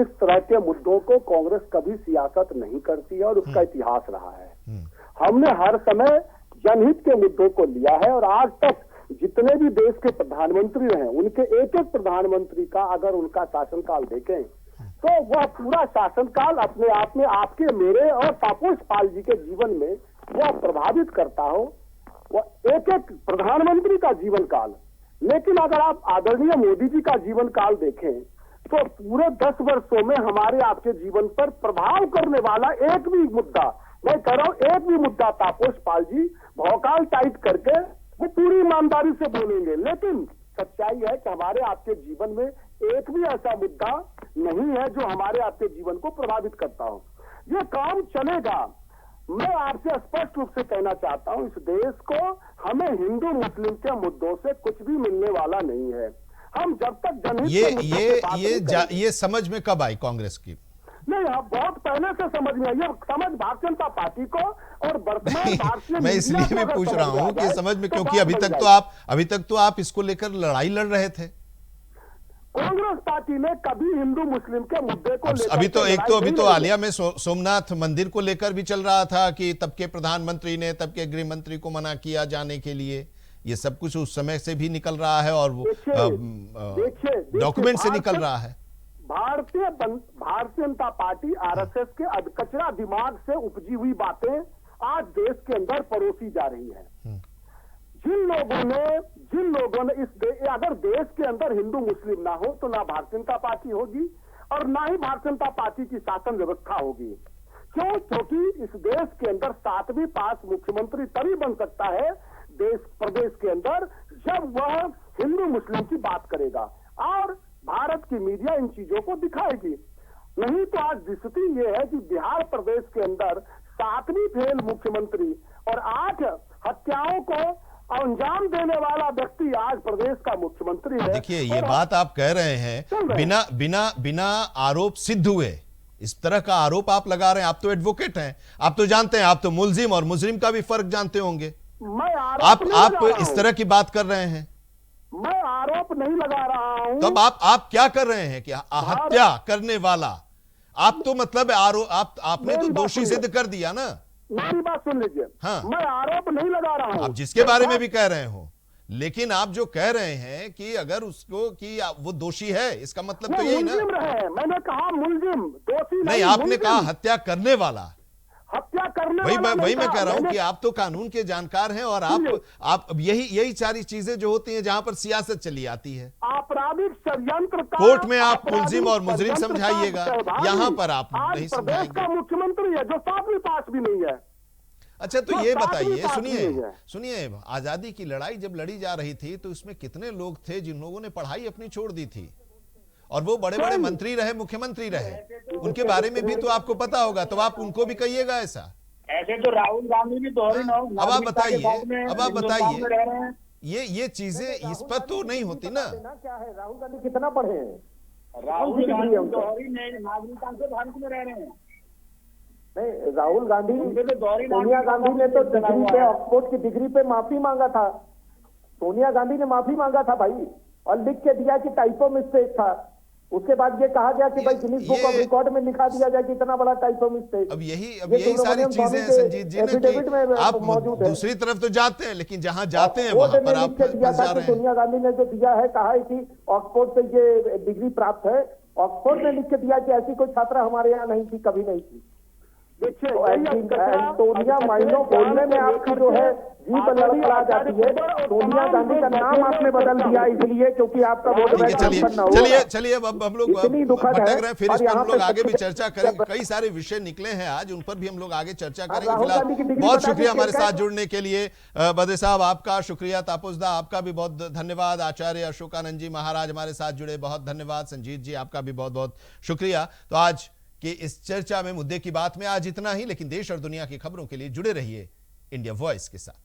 Speaker 6: इस तरह के मुद्दों को कांग्रेस कभी सियासत नहीं करती है और उसका इतिहास रहा है। हमने हर समय जनहित के मुद्दों को लिया है और आज तक जितने भी देश के प्रधानमंत्री रहे, उनके एक प्रधानमंत्री का अगर उनका शासनकाल देखें तो वह पूरा शासनकाल अपने आप में आपके, मेरे और तापस पाल जी के जीवन में वह प्रभावित करता हो, वह एक प्रधानमंत्री का जीवन काल। लेकिन अगर आप आदरणीय मोदी जी का जीवन काल देखें तो पूरे 10 वर्षों में हमारे आपके जीवन पर प्रभाव करने वाला एक भी मुद्दा, मैं कह रहा हूं एक भी मुद्दा तापस पाल जी भौकाल टाइट करके वो पूरी ईमानदारी से बोलेंगे। लेकिन सच्चाई है कि हमारे आपके जीवन में एक भी ऐसा मुद्दा नहीं है जो हमारे आपके जीवन को प्रभावित करता हो। ये काम चलेगा। मैं आपसे स्पष्ट रूप से कहना चाहता हूं, इस देश को हमें हिंदू मुस्लिम के मुद्दों से कुछ भी मिलने वाला नहीं है। हम जब तक जनहित
Speaker 1: ये समझ में कब आई कांग्रेस की?
Speaker 6: नहीं, बहुत पहले से समझ में आई। ये समझ भारतीय जनता पार्टी को और वर्तमान भारतीय
Speaker 1: मैं इसलिए भी पूछ रहा हूं कि समझ में, क्योंकि अभी तक तो आप इसको लेकर लड़ाई लड़ रहे थे।
Speaker 6: कांग्रेस पार्टी ने कभी हिंदू मुस्लिम के मुद्दे को लेकर
Speaker 1: अभी तो हालिया में सोमनाथ मंदिर को लेकर भी चल रहा था कि तब के प्रधानमंत्री ने तब के गृह मंत्री को मना किया जाने के लिए। ये सब कुछ उस समय से भी निकल रहा है और वो डॉक्यूमेंट से निकल रहा है।
Speaker 6: भारतीय जनता पार्टी आरएसएस के अधकचरा दिमाग से उपजी हुई बातें आज देश के अंदर परोसी जा रही है। जिन लोगों ने अगर देश के अंदर हिंदू मुस्लिम ना हो तो ना भारतीय जनता पार्टी होगी और ना ही भारतीय जनता पार्टी की शासन व्यवस्था होगी। क्यों? क्योंकि इस देश के अंदर 7वीं पास मुख्यमंत्री तभी बन सकता है प्रदेश के अंदर जब वह हिंदू मुस्लिम की बात करेगा और भारत की मीडिया इन चीजों को दिखाएगी। नहीं तो आज स्थिति ये है कि बिहार प्रदेश के अंदर 7वीं फेल मुख्यमंत्री और 8 हत्याओं को अंजाम देने वाला व्यक्ति आज प्रदेश का मुख्यमंत्री है।
Speaker 1: देखिए, ये बात आप कह रहे हैं बिना आरोप सिद्ध हुए। इस तरह का आरोप आप लगा रहे हैं। आप तो एडवोकेट हैं, आप तो जानते हैं, आप तो मुल्जिम और मुजरिम का भी फर्क जानते होंगे। आप इस तरह की बात कर रहे हैं।
Speaker 6: मैं आरोप नहीं लगा रहा हूं।
Speaker 1: तब आप क्या कर रहे हैं कि हत्या करने वाला आप तो मतलब आपने तो दोषी सिद्ध कर दिया ना।
Speaker 6: मेरी बात सुन लीजिए।
Speaker 1: हाँ,
Speaker 6: मैं आरोप नहीं लगा रहा हूं।
Speaker 1: आप जिसके बारे में भी कह रहे हो, लेकिन आप जो कह रहे हैं कि अगर उसको कि वो दोषी है, इसका मतलब तो यही ना।
Speaker 6: मैंने कहा मुलजिम, दोषी
Speaker 1: नहीं, आपने कहा हत्या करने वाला।
Speaker 6: हत्या करने
Speaker 1: वही मैं कह रहा हूं कि आप तो कानून के जानकार हैं और आप यही सारी चीजें जो होती हैं जहां पर सियासत चली आती है।
Speaker 6: आपराधिक षड्यंत्र
Speaker 1: कोर्ट में आप मुल्जिम और मुजरिम समझाइएगा, यहां पर आप नहीं समझाएंगे।
Speaker 6: का मुख्यमंत्री है जो 7वीं पास भी नहीं है।
Speaker 1: अच्छा, तो ये बताइए, सुनिए, आजादी की लड़ाई जब लड़ी जा रही थी तो इसमें कितने लोग थे जिन लोगों ने पढ़ाई अपनी छोड़ दी थी और वो बड़े बड़े मंत्री रहे, मुख्यमंत्री रहे, उनके बारे में भी तो आपको पता होगा, तो आप उनको भी कहिएगा ऐसा।
Speaker 8: ऐसे तो राहुल गांधी भी दोहरी
Speaker 1: अब आप बताइए, अब आप बताइए,
Speaker 8: रह रहे हैं।
Speaker 1: ये चीजें इस पर तो नहीं होती ना।
Speaker 6: क्या है, राहुल गांधी कितना पढ़े हैं?
Speaker 8: राहुल गांधी दोहरी नागरिकता से भारत में रह रहे हैं।
Speaker 6: नहीं, राहुल गांधी,
Speaker 8: दोहरी
Speaker 6: सोनिया गांधी ने तो डिग्री पे, ऑक्सफोर्ड की डिग्री पे माफी मांगा था। सोनिया गांधी ने माफी मांगा था भाई, और लिख के दिया कि टाइपो मिस्टेक था। उसके बाद ये कहा गया कि भाई गिनीज बुक ऑफ रिकॉर्ड में लिखा दिया जाए कि इतना बड़ा टाइपो मिस्टेक।
Speaker 1: अब यही सारी चीजें हैं संजीत जी ना, कि आप दूसरी तरफ तो जाते हैं, लेकिन जहां जाते हैं वहां पर आप फंस जा रहे हैं।
Speaker 6: सोनिया गांधी ने जो दिया है, कहा है कि ऑक्सफोर्ड से ये डिग्री प्राप्त है, ऑक्सफोर्ड ने लिख के दिया कि ऐसी कोई छात्रा हमारे यहाँ नहीं थी, कभी नहीं थी। सोनिया माइंडो बोलने में आपकी जो है जीप लड़खड़ा जाती है। सोनिया गांधी का नाम आपने बदल दिया इसलिए क्योंकि आपका वोट बैंक ट्रांसफर ना हो।
Speaker 1: चलिए अब हम लोग भटक रहे हैं, फिर इस पर हम लोग आगे भी चर्चा करेंगे। कई सारे विषय निकले हैं आज, उन पर भी हम लोग आगे चर्चा करेंगे। फिलहाल बहुत शुक्रिया हमारे साथ जुड़ने के लिए। बदे साहब आपका शुक्रिया, तापुसदा आपका भी बहुत धन्यवाद, आचार्य अशोकानंद जी महाराज हमारे साथ जुड़े, बहुत धन्यवाद। संजीत जी आपका भी बहुत बहुत शुक्रिया। तो आज कि इस चर्चा में, मुद्दे की बात में आज इतना ही, लेकिन देश और दुनिया की खबरों के लिए जुड़े रहिए इंडिया वॉइस के साथ।